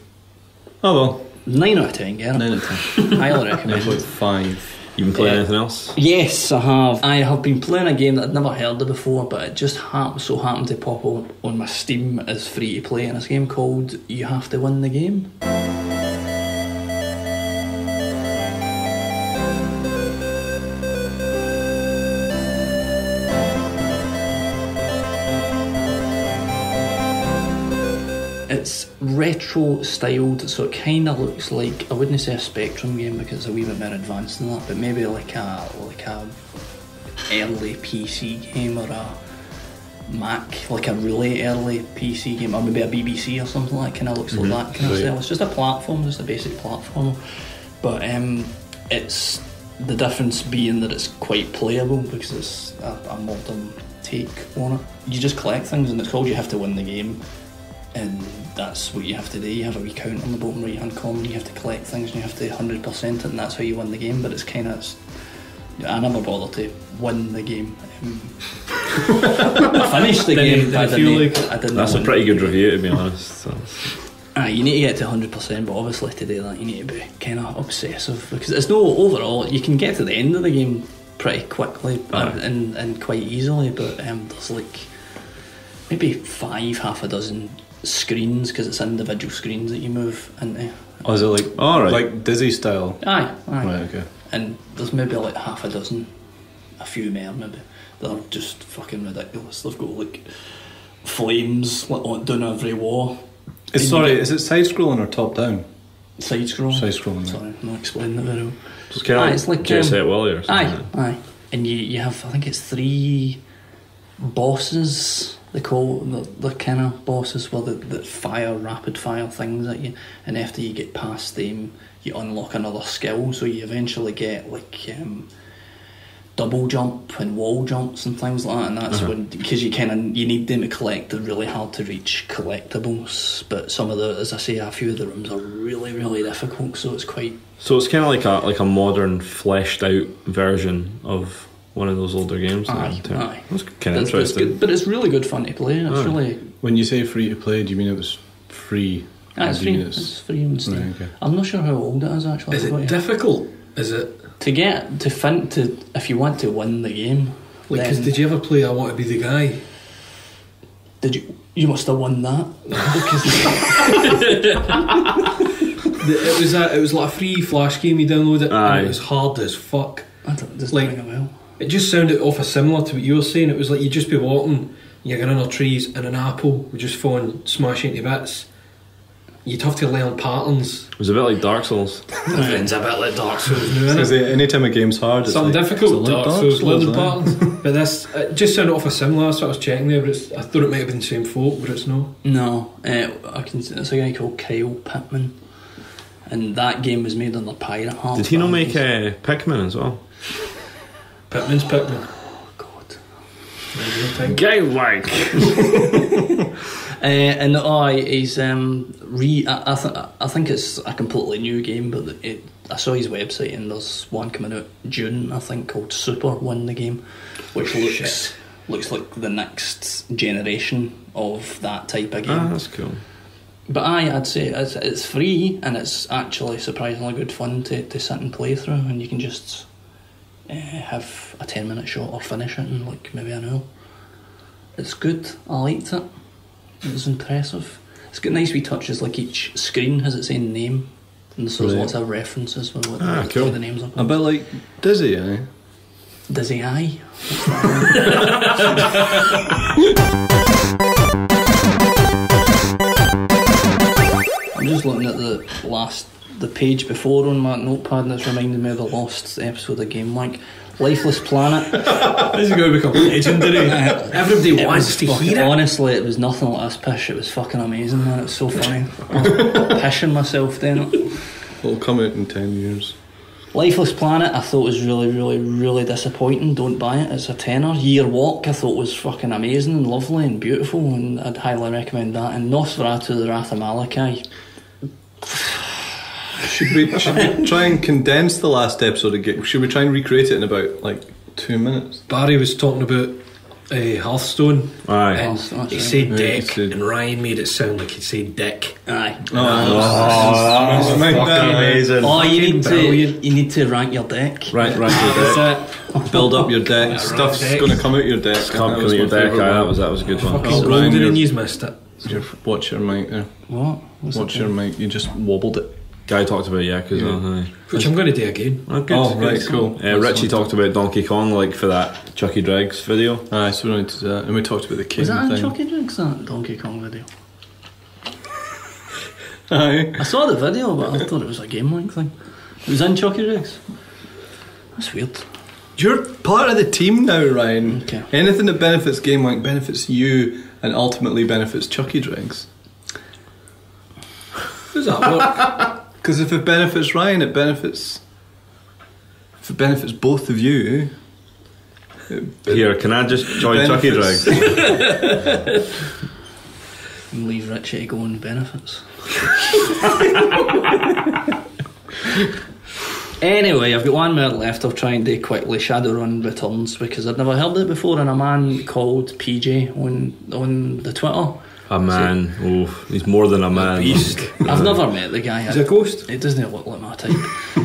[SPEAKER 1] Oh well.
[SPEAKER 5] 9 out of 10, get it.
[SPEAKER 1] 9 out of 10.
[SPEAKER 5] Highly recommend.
[SPEAKER 1] 9.5.
[SPEAKER 3] You been playing anything else?
[SPEAKER 5] Yes, I have. I have been playing a game that I'd never heard of before, but it just so happened to pop up on my Steam as free to play, and it's a game called You Have to Win the Game. It's retro styled, so it kind of looks like, I wouldn't say a Spectrum game because it's a wee bit more advanced than that, but maybe like a early PC game or a Mac, like a really early PC game, or maybe a BBC or something like that. Kind of looks like that kind of style. It's just a platform, just a basic platform, but it's the difference being that it's quite playable because it's a modern take on it. You just collect things, and it's called You Have to Win the Game. And that's what you have to do. You have a wee count on the bottom right hand corner, you have to collect things and you have to 100% it, and that's how you win the game. But it's kind of, I never bothered to win the game. I finished the game, I didn't
[SPEAKER 3] That's
[SPEAKER 5] win.
[SPEAKER 3] a pretty good review, to be honest. So.
[SPEAKER 5] You need to get to 100%, but obviously to do that you need to be kind of obsessive, because it's no, overall you can get to the end of the game pretty quickly and quite easily, but there's like maybe half a dozen screens, because it's individual screens that you move into.
[SPEAKER 1] Oh, is it like like Dizzy style?
[SPEAKER 5] Aye.
[SPEAKER 1] Right, okay.
[SPEAKER 5] And there's maybe like half a dozen, a few more maybe, that are just fucking ridiculous. They've got like flames like down every wall.
[SPEAKER 1] Is it side scrolling or top down?
[SPEAKER 5] Side scrolling.
[SPEAKER 1] Side scrolling.
[SPEAKER 5] Sorry, I'm not explaining it very well.
[SPEAKER 3] It's kind of
[SPEAKER 5] it's like
[SPEAKER 3] Jet Set Willy or something.
[SPEAKER 5] Aye. And you have, I think it's 3 bosses. They call the kind of bosses where that fire rapid fire things at you, and after you get past them you unlock another skill, so you eventually get like double jump and wall jumps and things like that, and that's when, because you need them to collect the really hard to reach collectibles, but some of the, as I say, a few of the rooms are really really difficult, so it's quite.
[SPEAKER 3] So it's kind of like a modern fleshed out version of one of those older games.
[SPEAKER 5] Aye.
[SPEAKER 3] That's kind of interesting.
[SPEAKER 5] Good, but it's really good fun to play. It's really.
[SPEAKER 1] When you say free to play, do you mean it was free?
[SPEAKER 5] It's free. It's free on Steam.
[SPEAKER 1] Right, okay.
[SPEAKER 5] I'm not sure how old it is actually.
[SPEAKER 2] Is it difficult? Is it
[SPEAKER 5] if you want to win the game?
[SPEAKER 2] Like, because did you ever play I Want to Be the Guy?
[SPEAKER 5] Did you? You must have won that.
[SPEAKER 2] It was like a free flash game you downloaded, and it was hard as fuck.
[SPEAKER 5] Doesn't
[SPEAKER 2] like,
[SPEAKER 5] ring a bell.
[SPEAKER 2] It just sounded awful similar to what you were saying. It was like you'd just be walking, you're going under trees, and an apple would just fall and smash into bits. You'd have to learn patterns.
[SPEAKER 3] It was a bit like Dark Souls.
[SPEAKER 2] It's a bit like Dark Souls now,
[SPEAKER 1] Because
[SPEAKER 2] isn't it?
[SPEAKER 1] anytime a game's hard, it's
[SPEAKER 2] Something
[SPEAKER 1] like,
[SPEAKER 2] difficult.
[SPEAKER 1] Dark
[SPEAKER 2] Souls, learning
[SPEAKER 1] eh?
[SPEAKER 2] patterns. But this, it just sounded awful similar. That's what I was checking there, but I thought it might have been the same folk, but it's not.
[SPEAKER 5] No, it's a guy called Kyle Pittman, and that game was made under Pirate Heart.
[SPEAKER 3] Did he not make Pikmin as well?
[SPEAKER 2] Pittman's Pikmin.
[SPEAKER 5] Oh God.
[SPEAKER 3] Gamewank.
[SPEAKER 5] And he's I think it's a completely new game, but I saw his website and there's one coming out June, I think, called Super Win the Game, which looks like the next generation of that type of game.
[SPEAKER 3] That's cool.
[SPEAKER 5] But I'd say it's free, and it's actually surprisingly good fun to sit and play through, and you can just have a 10-minute shot or finish it in like maybe an hour. It's good. I liked it. It was impressive. It's got nice wee touches, like each screen has its own name, and so there's lots of references with what the names are.
[SPEAKER 1] A bit like Dizzy, eh?
[SPEAKER 5] Dizzy Eye. I'm just looking at the page before on my notepad, and it's reminding me of the lost episode of Gamewank. Lifeless Planet.
[SPEAKER 2] This is going to become legendary. Everybody wants to hear it.
[SPEAKER 5] Honestly, it was nothing like this pish. It was fucking amazing, man. It was so funny. I was pissing myself then.
[SPEAKER 1] It'll come out in 10 years.
[SPEAKER 5] Lifeless Planet I thought was really, really, really disappointing. Don't buy it. It's a tenner. Year Walk I thought was fucking amazing and lovely and beautiful, and I'd highly recommend that. And Nosferatu: The Wrath of Malachi.
[SPEAKER 1] Should we try and condense the last episode again? Should we try and recreate it in about like 2 minutes?
[SPEAKER 2] Barry was talking about Hearthstone,
[SPEAKER 3] Aye.
[SPEAKER 2] and
[SPEAKER 5] That's
[SPEAKER 2] he
[SPEAKER 5] right.
[SPEAKER 2] said
[SPEAKER 1] Yeah,
[SPEAKER 2] deck,
[SPEAKER 1] he said-
[SPEAKER 2] and Ryan made it sound like he'd say dick.
[SPEAKER 5] Aye.
[SPEAKER 3] Oh,
[SPEAKER 1] fucking
[SPEAKER 3] amazing.
[SPEAKER 5] Oh, you
[SPEAKER 2] brilliant.
[SPEAKER 5] need to rank your deck.
[SPEAKER 3] Right, your deck.
[SPEAKER 2] That's it.
[SPEAKER 1] Build up your deck. Stuff's
[SPEAKER 2] deck.
[SPEAKER 1] going to come out your deck.
[SPEAKER 3] Come
[SPEAKER 1] That was
[SPEAKER 3] your
[SPEAKER 1] my
[SPEAKER 3] deck.
[SPEAKER 1] favourite
[SPEAKER 3] Aye,
[SPEAKER 1] one.
[SPEAKER 3] that was a good one.
[SPEAKER 2] Fucking
[SPEAKER 1] Oh,
[SPEAKER 2] golden,
[SPEAKER 1] Ryan,
[SPEAKER 2] and
[SPEAKER 1] you're-
[SPEAKER 2] you missed it.
[SPEAKER 1] Watch your mic there.
[SPEAKER 5] What? What's
[SPEAKER 1] Watch
[SPEAKER 5] it
[SPEAKER 1] your
[SPEAKER 5] doing?
[SPEAKER 1] mic. You just wobbled it.
[SPEAKER 3] Guy talked about Yakuza. Aye.
[SPEAKER 2] Which I'm going to do again.
[SPEAKER 3] Oh, good.
[SPEAKER 1] Oh,
[SPEAKER 3] good.
[SPEAKER 1] right, cool.
[SPEAKER 3] Richie talked about Donkey Kong, like for that Chuckiedregs video.
[SPEAKER 1] Aye, so we wanted to do that. And we talked about the king
[SPEAKER 5] Was that in
[SPEAKER 1] thing.
[SPEAKER 5] Chuckiedregs, that Donkey Kong video?
[SPEAKER 1] Aye.
[SPEAKER 5] I saw the video, but I thought it was a Gamewank thing. It was in Chuckiedregs. That's weird.
[SPEAKER 1] You're part of the team now, Ryan.
[SPEAKER 5] Okay.
[SPEAKER 1] Anything that benefits Gamewank benefits you and ultimately benefits Chuckiedregs.
[SPEAKER 2] Does that work?
[SPEAKER 1] Because if it benefits Ryan, it benefits... If it benefits both of you...
[SPEAKER 3] Here, can I just join
[SPEAKER 1] benefits-
[SPEAKER 3] Chuckiedregs?
[SPEAKER 5] And leave Richie to go on benefits. Anyway, I've got 1 minute left. I'll try and do quickly. Shadowrun returns because I'd never heard it before, and a man called PJ on the Twitter.
[SPEAKER 3] A man. Oh, he's more than a man.
[SPEAKER 5] I've never met the guy.
[SPEAKER 2] He's a ghost.
[SPEAKER 5] It doesn't look like my type.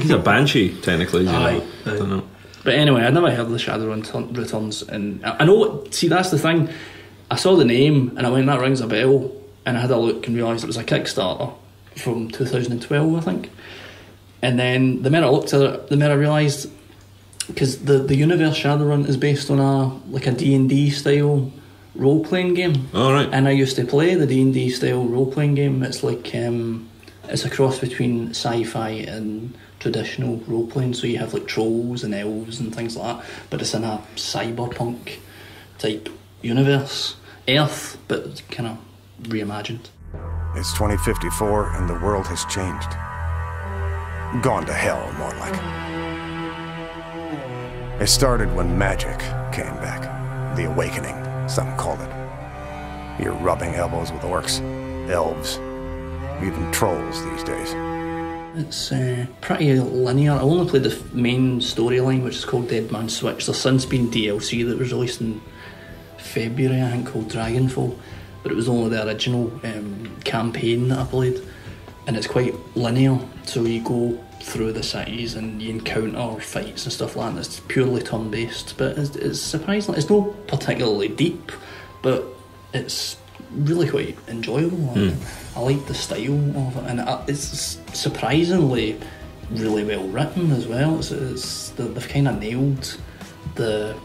[SPEAKER 3] He's a banshee, technically. You
[SPEAKER 5] Aye.
[SPEAKER 3] know. I don't know.
[SPEAKER 5] But anyway, I'd never heard of the Shadowrun returns, and I know. See, that's the thing. I saw the name and I went, that rings a bell, and I had a look and realised it was a Kickstarter from 2012, I think. And then the minute I looked at it, the minute I realised, because the universe Shadowrun is based on a D&D style role playing game.
[SPEAKER 3] All right.
[SPEAKER 5] And I used to play the D&D style role playing game. It's like it's a cross between sci-fi and traditional role playing. So you have like trolls and elves and things like that, but it's in a cyberpunk type universe, Earth, but kind of reimagined.
[SPEAKER 9] It's 2054 and the world has changed. Gone to hell, more like. It started when magic came back. The awakening, some call it. You're rubbing elbows with orcs, elves, even trolls these days.
[SPEAKER 5] It's pretty linear. I only played the main storyline, which is called Dead Man's Switch. There's since been DLC that was released in February, I think, called Dragonfall, but it was only the original campaign that I played, and it's quite linear. So you go through the cities and you encounter fights and stuff like that. It's purely turn-based, but it's surprisingly, it's not particularly deep, but it's really quite enjoyable. I like the style of it, and it's surprisingly really well written as well. They've kind of nailed the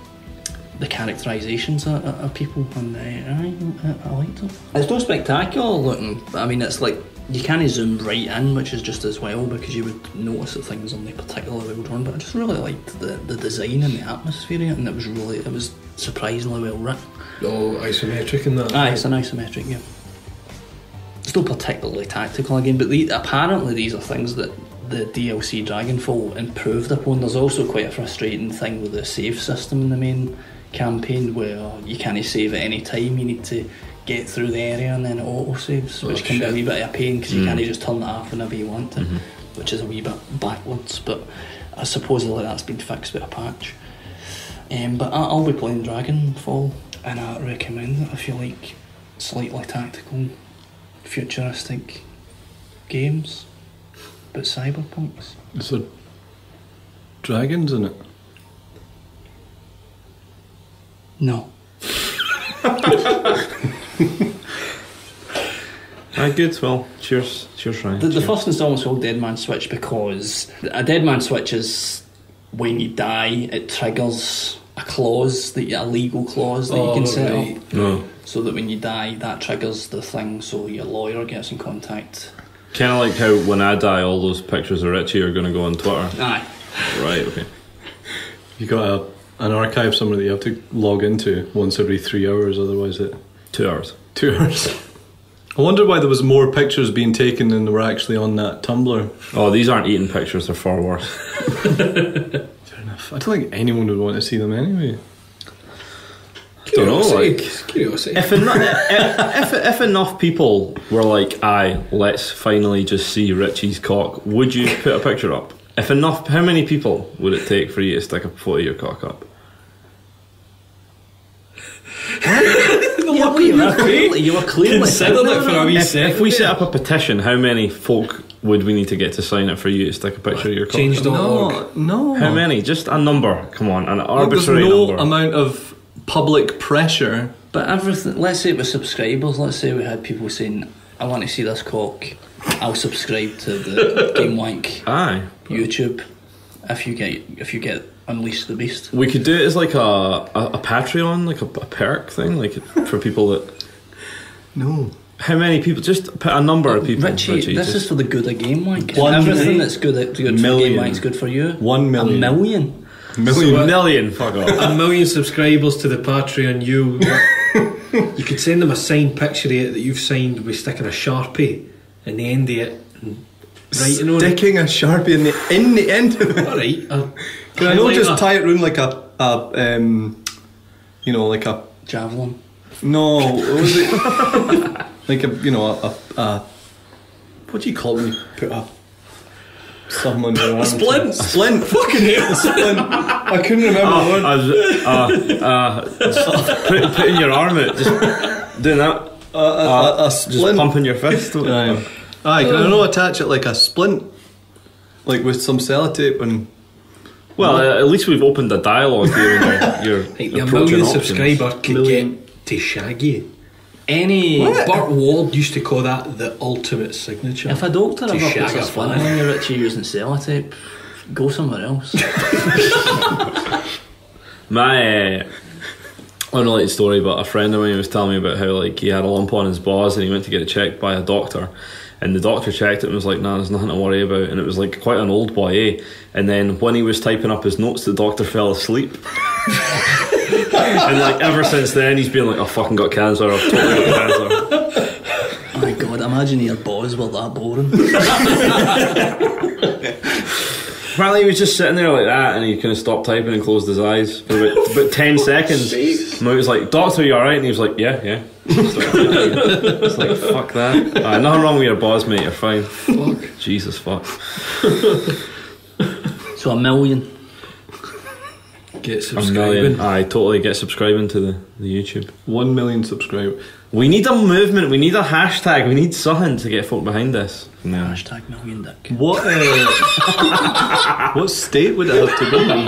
[SPEAKER 5] characterizations of people, and I liked it. It's not spectacular looking, but I mean, it's like you can't zoom right in, which is just as well, because you would notice that things aren't particularly well drawn. But I just really liked the design and the atmosphere, and it was surprisingly well written.
[SPEAKER 2] Oh, isometric and that.
[SPEAKER 5] Aye, it's an isometric game. It's not particularly tactical again, but apparently these are things that the DLC Dragonfall improved upon. There's also quite a frustrating thing with the save system in the main campaign, where you can't save at any time. You need to get through the area and then it auto saves, which can be a wee bit of a pain because you can't just turn that off whenever you want to, which is a wee bit backwards. But supposedly that's been fixed with a patch. But I'll be playing Dragonfall, and I recommend it if you like slightly tactical, futuristic games, but cyberpunks.
[SPEAKER 1] Is there dragons in it?
[SPEAKER 5] No.
[SPEAKER 3] Aye, good. Well, cheers, Ryan.
[SPEAKER 5] The first installment's called Dead Man's Switch because a Dead Man's Switch is when you die, it triggers a legal clause that you can set up.
[SPEAKER 3] No.
[SPEAKER 5] So that when you die, that triggers the thing, so your lawyer gets in contact.
[SPEAKER 3] Kind of like how when I die, all those pictures of Richie are going to go on Twitter.
[SPEAKER 5] Aye.
[SPEAKER 3] Right, okay.
[SPEAKER 1] You got an archive somewhere that you have to log into once every 3 hours, otherwise it...
[SPEAKER 3] 2 hours.
[SPEAKER 1] 2 hours. I wonder why there was more pictures being taken than there were actually on that Tumblr.
[SPEAKER 3] Oh, these aren't eating pictures, they're far worse.
[SPEAKER 1] Fair enough. I don't think anyone would want to see them anyway.
[SPEAKER 3] I don't know, like,
[SPEAKER 2] curiosity.
[SPEAKER 3] if enough people were like, aye, let's finally just see Richie's cock, would you put a picture up? If enough, how many people would it take for you to stick a photo of your cock up?
[SPEAKER 5] You were clearly
[SPEAKER 2] considered it for a wee second.
[SPEAKER 3] If we set up a petition, how many folk would we need to get to sign it for you to stick a picture of your cock?
[SPEAKER 2] Change.org.
[SPEAKER 1] No.
[SPEAKER 3] How many? Just a number. Come on, an
[SPEAKER 1] There's
[SPEAKER 3] arbitrary
[SPEAKER 1] no
[SPEAKER 3] number.
[SPEAKER 1] amount of public pressure.
[SPEAKER 5] But everything, let's say it was subscribers, let's say we had people saying, I want to see this cock, I'll subscribe to the Gamewank
[SPEAKER 3] Aye.
[SPEAKER 5] YouTube if you get Unleash the Beast.
[SPEAKER 3] We could do it as like a Patreon, like a perk thing, like for people that...
[SPEAKER 1] No.
[SPEAKER 3] How many people? Just put a number of people.
[SPEAKER 5] Richie, this is for the good of Gamewank.
[SPEAKER 1] 1
[SPEAKER 5] Everything
[SPEAKER 1] million.
[SPEAKER 5] that's good for
[SPEAKER 1] Million.
[SPEAKER 5] Gamewank's good for you.
[SPEAKER 1] 1 million.
[SPEAKER 5] A million.
[SPEAKER 3] Million, fuck off.
[SPEAKER 2] A million subscribers to the Patreon. You could send them a signed picture of it that you've signed with sticking a Sharpie in the end of it and writing on it.
[SPEAKER 1] Sticking a Sharpie in the end of it.
[SPEAKER 2] Alright,
[SPEAKER 1] Can I not just tie it round like a like a
[SPEAKER 5] Javelin.
[SPEAKER 1] no, what was it? Like a what do you call it when you put a something on your arm? Splint. Fucking hell, splint. I couldn't remember the word.
[SPEAKER 3] Putting your arm out, just doing that.
[SPEAKER 1] A
[SPEAKER 3] Just
[SPEAKER 1] splint.
[SPEAKER 3] pumping your fist.
[SPEAKER 1] Aye, can I not attach it like a splint, like with some sellotape and?
[SPEAKER 3] Well, at least we've opened a dialogue here. And you're
[SPEAKER 2] a
[SPEAKER 3] approaching
[SPEAKER 2] million
[SPEAKER 3] options.
[SPEAKER 2] subscriber could get to Shaggy.
[SPEAKER 5] What?
[SPEAKER 2] Burt Ward used to call that the ultimate signature.
[SPEAKER 5] If a doctor
[SPEAKER 2] To
[SPEAKER 5] ever
[SPEAKER 2] shag
[SPEAKER 5] puts a
[SPEAKER 2] a
[SPEAKER 5] splint
[SPEAKER 2] fly.
[SPEAKER 5] on you, Richie, using sellotape, go somewhere else.
[SPEAKER 3] My unrelated story, but a friend of mine was telling me about how like he had a lump on his balls and he went to get it checked by a doctor, and the doctor checked it and was like, "Nah, there's nothing to worry about." And it was like quite an old boy, eh? And then when he was typing up his notes, the doctor fell asleep. And like ever since then, he's been like, "I fucking got cancer. I've totally got cancer."
[SPEAKER 5] Oh my god, imagine your boys were that boring.
[SPEAKER 3] Apparently he was just sitting there like that, and he kind of stopped typing and closed his eyes for about 10 seconds. And I was like, "Doctor, you alright?" And he was like, yeah. It's like, fuck that. Nothing wrong with your balls, mate, you're fine. Fuck. Jesus, fuck.
[SPEAKER 5] So a million.
[SPEAKER 2] Get
[SPEAKER 3] A
[SPEAKER 2] subscribing.
[SPEAKER 3] million. Aye, totally get subscribing to the YouTube.
[SPEAKER 1] 1 million subscribers.
[SPEAKER 3] We need a movement, we need a hashtag, we need something to get folk behind this. No.
[SPEAKER 5] Hashtag Milliondick.
[SPEAKER 1] What state would it have to be in?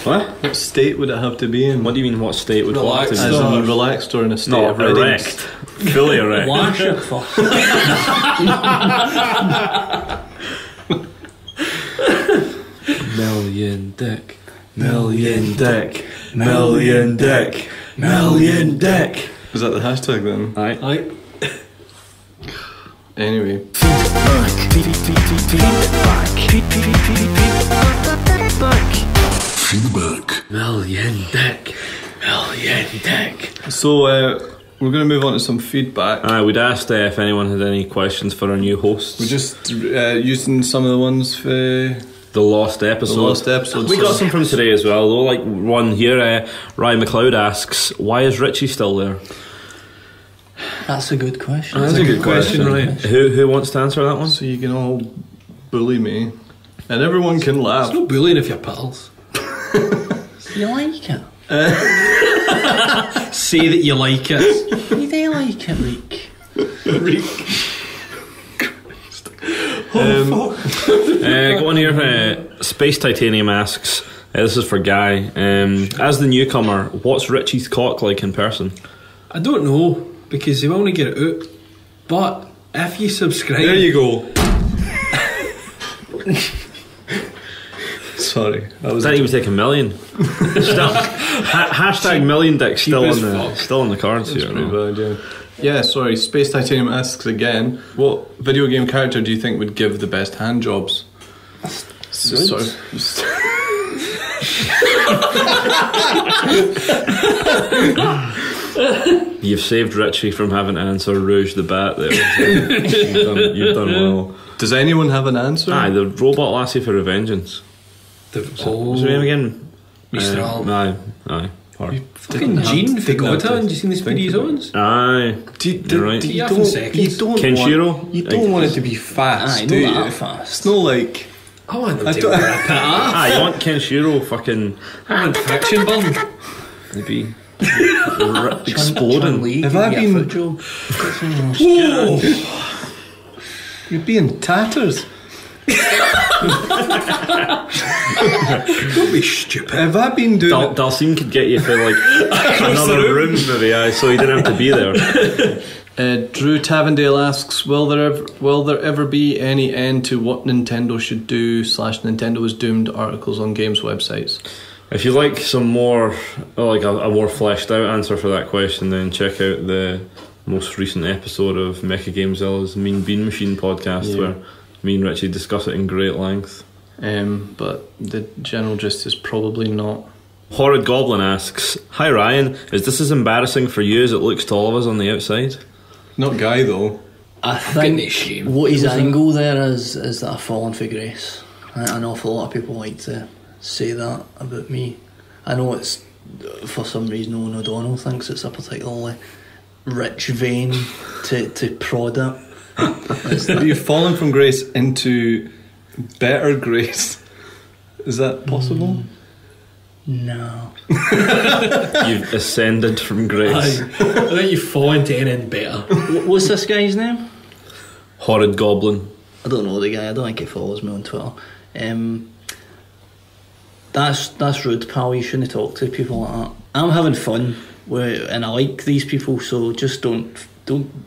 [SPEAKER 3] What?
[SPEAKER 1] What state would it have to be in?
[SPEAKER 3] What do you mean, what state would
[SPEAKER 2] Relaxed.
[SPEAKER 3] want
[SPEAKER 1] As
[SPEAKER 3] to be?
[SPEAKER 1] in relaxed or in a state
[SPEAKER 3] No,
[SPEAKER 1] of readiness?
[SPEAKER 3] erect. Fully erect.
[SPEAKER 5] Wash it first.
[SPEAKER 3] Million dick. Million dick. Million dick. Million dick.
[SPEAKER 1] Is that the hashtag then?
[SPEAKER 3] Aye.
[SPEAKER 2] Aye.
[SPEAKER 1] Anyway.
[SPEAKER 6] Feedback.
[SPEAKER 3] Million dick. Million dick.
[SPEAKER 1] So we're going to move on to some feedback.
[SPEAKER 3] We'd asked if anyone had any questions for our new hosts.
[SPEAKER 1] We're just using some of the ones for
[SPEAKER 3] the lost episodes.
[SPEAKER 1] the last episodes.
[SPEAKER 3] We got some from today as well, though. Like one here, Ryan Macleod asks, "Why is Richie still there?"
[SPEAKER 5] That's a good question.
[SPEAKER 3] That's a good question,
[SPEAKER 2] right?
[SPEAKER 3] Who wants to answer that one?
[SPEAKER 1] So you can all bully me, and everyone can laugh.
[SPEAKER 2] It's no bullying if you're pals.
[SPEAKER 5] You like it?
[SPEAKER 2] Say that you like it.
[SPEAKER 5] You do like it, Reek.
[SPEAKER 3] Got one here. Space Titanium asks, this is for Guy. As the newcomer, what's Richie's cock like in person?
[SPEAKER 2] I don't know, because they want to get it out. But if you subscribe...
[SPEAKER 1] There you go. Sorry, I was.
[SPEAKER 3] That even take a million. Still, hashtag million dick still
[SPEAKER 2] Cheap as
[SPEAKER 3] on
[SPEAKER 2] fuck.
[SPEAKER 3] still on the cards
[SPEAKER 1] That's
[SPEAKER 3] here.
[SPEAKER 1] pretty
[SPEAKER 3] No?
[SPEAKER 1] bad, yeah. Yeah, sorry. Space Titanium asks again, what video game character do you think would give the best hand jobs? Sort of.
[SPEAKER 3] You've saved Richie from having to answer Rouge the Bat there. You've done well.
[SPEAKER 1] Does anyone have an answer?
[SPEAKER 3] Aye, the robot lassie for Revengeance. What's her name again?
[SPEAKER 2] Mistral.
[SPEAKER 3] Aye. Her.
[SPEAKER 2] Fucking Jean for Godhand. Did you see the Speedy Zones?
[SPEAKER 3] Aye.
[SPEAKER 1] You're
[SPEAKER 3] right.
[SPEAKER 1] You don't
[SPEAKER 3] Kenshiro?
[SPEAKER 1] Want, you don't want it to be fast,
[SPEAKER 5] Aye,
[SPEAKER 1] do
[SPEAKER 5] not
[SPEAKER 1] you?
[SPEAKER 5] that fast.
[SPEAKER 1] It's not like...
[SPEAKER 2] I want them to rip it off.
[SPEAKER 3] You want Kenshiro fucking...
[SPEAKER 2] I want friction burn.
[SPEAKER 3] Maybe... exploding.
[SPEAKER 1] Have I been... You'd be in tatters.
[SPEAKER 2] Don't be stupid.
[SPEAKER 1] Have I been doing...
[SPEAKER 3] Dalsim could get you for like another room maybe, so he didn't have to be there.
[SPEAKER 1] Drew Tavendale asks, will there ever be any end to what Nintendo should do / Nintendo is doomed articles on games websites?
[SPEAKER 3] If you like some more, like a more fleshed out answer for that question, then check out the most recent episode of MechaGamezilla's Mean Bean Machine podcast, where me and Richie discuss it in great length.
[SPEAKER 1] But the general gist is probably not.
[SPEAKER 3] Horrid Goblin asks, hi Ryan, is this as embarrassing for you as it looks to all of us on the outside?
[SPEAKER 1] Not Guy though.
[SPEAKER 5] I think what his angle there is that I've fallen for grace. An awful lot of people like to say that about me. I know it's, for some reason, Owen O'Donnell thinks it's a particularly rich vein to prod at.
[SPEAKER 1] Have you fallen from grace into better grace? Is that possible?
[SPEAKER 5] No.
[SPEAKER 3] You've ascended from grace.
[SPEAKER 2] I think you've fallen to anything better.
[SPEAKER 5] What's this guy's name?
[SPEAKER 3] Horrid Goblin.
[SPEAKER 5] I don't know the guy. I don't think he follows me on Twitter. That's rude, pal. You shouldn't talk to people like that. I'm having fun and I like these people, so just don't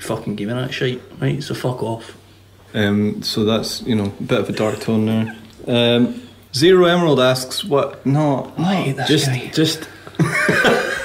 [SPEAKER 5] fucking give me that shit, right? So fuck off.
[SPEAKER 1] So that's, a bit of a dark tone there. Zero Emerald asks, what? No,
[SPEAKER 5] I hate this guy.
[SPEAKER 3] Just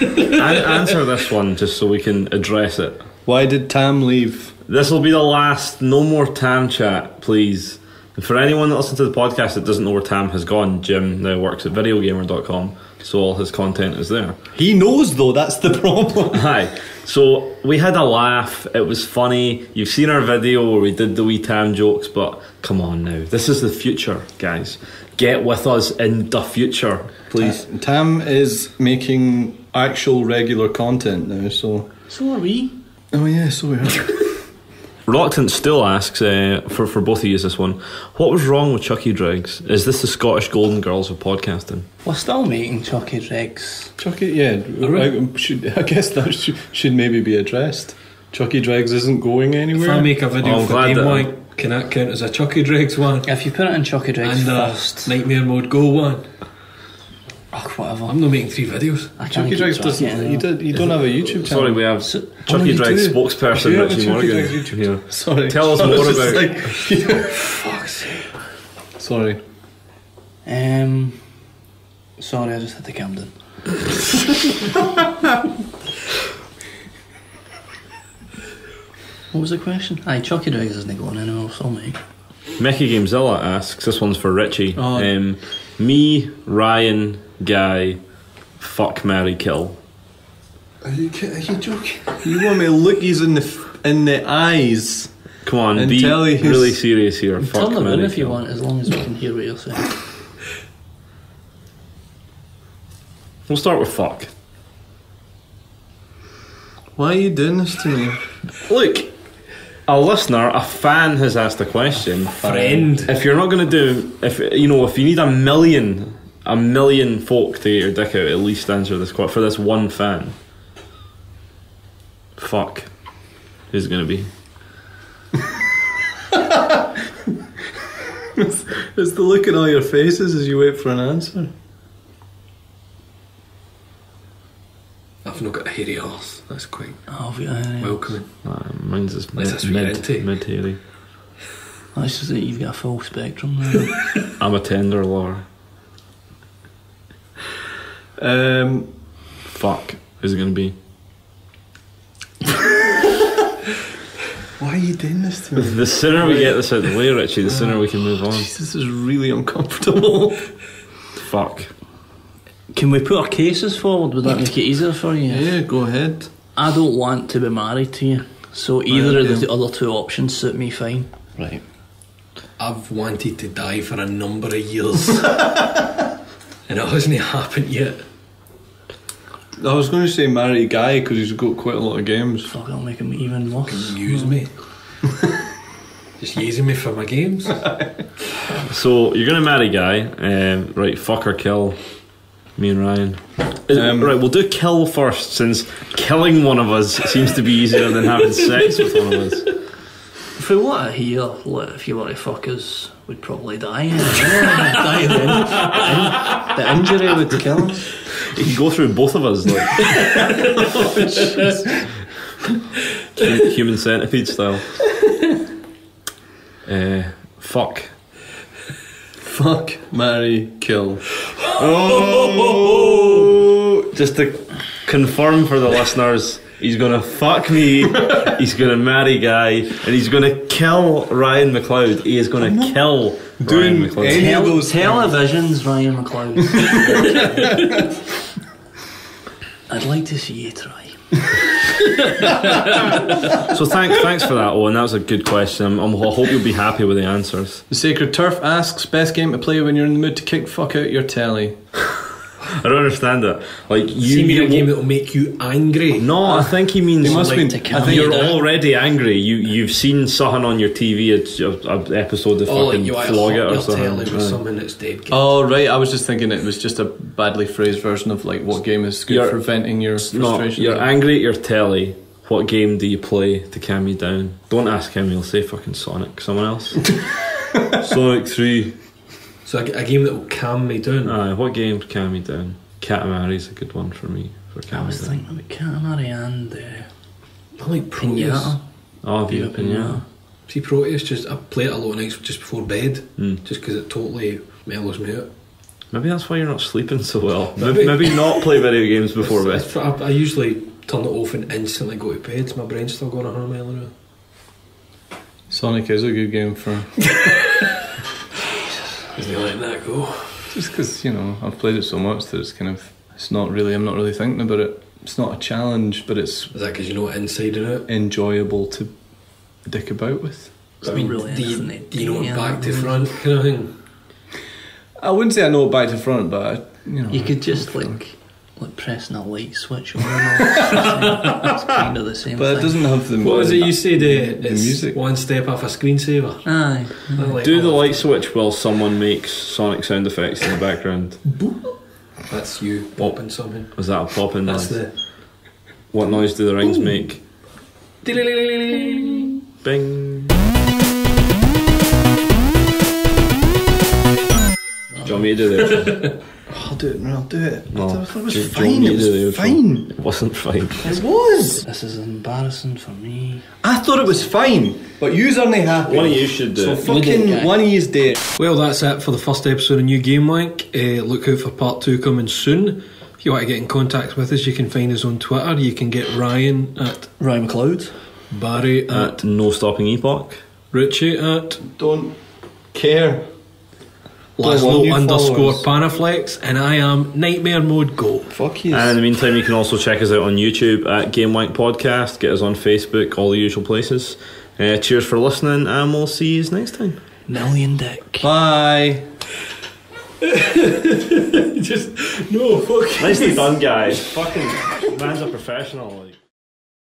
[SPEAKER 3] answer this one just so we can address it.
[SPEAKER 1] Why did Tam leave?
[SPEAKER 3] This will be the last. No more Tam chat, please. And for anyone that listens to the podcast that doesn't know where Tam has gone, Jim now works at videogamer.com, so all his content is there.
[SPEAKER 1] He knows though, that's the problem.
[SPEAKER 3] Hi. So we had a laugh, it was funny. You've seen our video where we did the wee Tam jokes, but come on now, this is the future, guys. Get with us in the future, please.
[SPEAKER 1] Tam is making actual regular content now, so
[SPEAKER 5] are we.
[SPEAKER 1] Oh yeah, so we are.
[SPEAKER 3] Reluctant still asks, for both of you this one, what was wrong with Chuckiedregs? Is this the Scottish Golden Girls of podcasting?
[SPEAKER 5] We're still making Chuckiedregs.
[SPEAKER 1] I guess that should maybe be addressed. Chuckiedregs isn't going anywhere.
[SPEAKER 2] If I make a video for Gamewank, can that count as a Chuckiedregs one?
[SPEAKER 5] If you put it in Chuckiedregs
[SPEAKER 2] and
[SPEAKER 5] first,
[SPEAKER 2] Nightmare Mode Go one.
[SPEAKER 5] Whatever.
[SPEAKER 2] I'm not making 3 videos.
[SPEAKER 1] Chuckiedregs doesn't. You don't have a YouTube channel.
[SPEAKER 3] Sorry, we have Chuckiedregs spokesperson Richie Morgan here.
[SPEAKER 1] Sorry,
[SPEAKER 3] tell us more about.
[SPEAKER 2] Fuck's sake.
[SPEAKER 1] Sorry.
[SPEAKER 5] Sorry, I just hit the Camden. What was the question? Aye, Chuckiedregs isn't going anywhere, so mate.
[SPEAKER 3] MechaGamezilla asks, this one's for Richie. Me, Ryan, Guy, fuck, marry, kill.
[SPEAKER 1] Are you joking? You want me to look you in the eyes?
[SPEAKER 3] Come on,
[SPEAKER 1] and
[SPEAKER 3] be really serious here.
[SPEAKER 5] Fuck,
[SPEAKER 3] marry,
[SPEAKER 5] turn them in if you
[SPEAKER 3] kill.
[SPEAKER 5] want, as long as we can hear what you're saying.
[SPEAKER 3] We'll start with fuck.
[SPEAKER 1] Why are you doing this to me?
[SPEAKER 3] Look, a listener, a fan has asked a question.
[SPEAKER 2] Friend.
[SPEAKER 3] If you're not going to do, if you need a million folk to get your dick out, at least answer this question for this one fan. Fuck. Who's it going to be?
[SPEAKER 1] It's the look in all your faces as you wait for an answer.
[SPEAKER 2] I've not got a hairy arse. That's quite
[SPEAKER 5] welcoming.
[SPEAKER 3] Mine's just mid-hairy.
[SPEAKER 5] That's just that you've got a full spectrum there.
[SPEAKER 3] I'm a tender lover. Fuck. Who's it going to be?
[SPEAKER 1] Why are you doing this to me?
[SPEAKER 3] The sooner we get this out of the way, Richie, the sooner we can move on.
[SPEAKER 1] Jeez, this is really uncomfortable.
[SPEAKER 3] Fuck.
[SPEAKER 5] Can we put our cases forward? Would that make it easier for you?
[SPEAKER 1] Yeah, go ahead.
[SPEAKER 5] I don't want to be married to you, so either of the other two options suit me fine.
[SPEAKER 1] Right.
[SPEAKER 2] I've wanted to die for a number of years, and it hasn't happened yet.
[SPEAKER 1] I was going to say marry Guy because he's got quite a lot of games.
[SPEAKER 5] Fuck, it'll make him even worse.
[SPEAKER 2] Use me. Just using me for my games.
[SPEAKER 3] So you're going to marry Guy, right? Fuck or kill me and Ryan. Right, we'll do kill first, since killing one of us seems to be easier than having sex with one of us.
[SPEAKER 5] From what I hear, like, if you were to fuck us, we'd probably die. Die then. The injury would kill us.
[SPEAKER 3] You can go through both of us, like human centipede style. Fuck,
[SPEAKER 1] marry, kill.
[SPEAKER 3] Oh! Just to confirm for the listeners, he's gonna fuck me, he's gonna marry Guy, and he's gonna kill Ryan Macleod. He is gonna kill Ryan Macleod.
[SPEAKER 1] Any of those
[SPEAKER 5] televisions, Ryan Macleod. I'd like to see you try.
[SPEAKER 3] So thanks for that, Owen. That was a good question. I hope you'll be happy with the answers.
[SPEAKER 1] The Sacred Turf asks, best game to play when you're in the mood to kick fuck out your telly.
[SPEAKER 3] I don't understand that. Like,
[SPEAKER 2] you mean a game that will make you angry?
[SPEAKER 3] No, I think he means
[SPEAKER 1] must
[SPEAKER 3] like,
[SPEAKER 1] be,
[SPEAKER 3] I think you're already angry. You've seen something on your TV, an episode of fucking flog it or something.
[SPEAKER 2] With something that's dead.
[SPEAKER 1] Oh right, I was just thinking it was just a badly phrased version of like what game is good for venting your frustration.
[SPEAKER 3] No, you're angry at your telly. What game do you play to calm you down? Don't ask him. He'll say fucking Sonic. Someone else. Sonic 3.
[SPEAKER 2] So a game that will calm me down.
[SPEAKER 3] What game would calm me down? Katamary's a good one for me.
[SPEAKER 5] I was thinking about Katamari and
[SPEAKER 2] I like Proteus.
[SPEAKER 3] Oh, have you Pinata?
[SPEAKER 2] See, Proteus, I play it a lot of nights just before bed, just because it totally mellows me out.
[SPEAKER 3] Maybe that's why you're not sleeping so well. Maybe not play video games before bed.
[SPEAKER 2] I usually turn it off and instantly go to bed, so my brain's still going 100 miles an hour.
[SPEAKER 1] Sonic is a good game for...
[SPEAKER 2] Isn't he letting that go?
[SPEAKER 1] Just because, I've played it so much that it's kind of... I'm not really thinking about it. It's not a challenge, but it's...
[SPEAKER 2] Is that because you know it inside and out?
[SPEAKER 1] Enjoyable to dick about with.
[SPEAKER 2] I mean, do you know it back to front kind of thing?
[SPEAKER 1] I wouldn't say I know it back to front, but
[SPEAKER 5] you could just like pressing a light switch on and off. It's kind of the same.
[SPEAKER 1] But
[SPEAKER 5] thing.
[SPEAKER 1] It doesn't have the.
[SPEAKER 2] What was it you said? The
[SPEAKER 1] music.
[SPEAKER 2] One step off a screensaver.
[SPEAKER 5] Aye.
[SPEAKER 3] Do the light switch while someone makes Sonic sound effects in the background.
[SPEAKER 2] That's you popping something.
[SPEAKER 3] Was that a popping noise?
[SPEAKER 2] That's the.
[SPEAKER 3] What noise do the rings make? Bing. Do you want me to do this?
[SPEAKER 1] I'll do it, man. I'll do it.
[SPEAKER 3] No.
[SPEAKER 1] It was fine. It was fine.
[SPEAKER 3] It wasn't fine.
[SPEAKER 1] It was.
[SPEAKER 5] This is embarrassing for me.
[SPEAKER 1] I thought it was fine, but yous aren't happy.
[SPEAKER 3] One of you should do
[SPEAKER 1] so
[SPEAKER 3] it.
[SPEAKER 1] Fucking one of yous do it.
[SPEAKER 2] Well, that's it for the first episode of New Gamewank. Look out for part 2 coming soon. If you want to get in contact with us, you can find us on Twitter. You can get Ryan at
[SPEAKER 5] Ryan Macleod,
[SPEAKER 2] Barry at
[SPEAKER 3] No Stopping Epoch,
[SPEAKER 2] Richie at
[SPEAKER 1] Don't Care,
[SPEAKER 2] Laszlo _ Panaflex, and I am Nightmare Mode Go.
[SPEAKER 1] Fuck you.
[SPEAKER 3] And in the meantime, you can also check us out on YouTube at Gamewank Podcast. Get us on Facebook, all the usual places. Cheers for listening, and we'll see you next time.
[SPEAKER 5] Milliondick.
[SPEAKER 1] Bye.
[SPEAKER 2] Just no fuck.
[SPEAKER 3] Nicely done, guys. Fucking man's a professional. Like.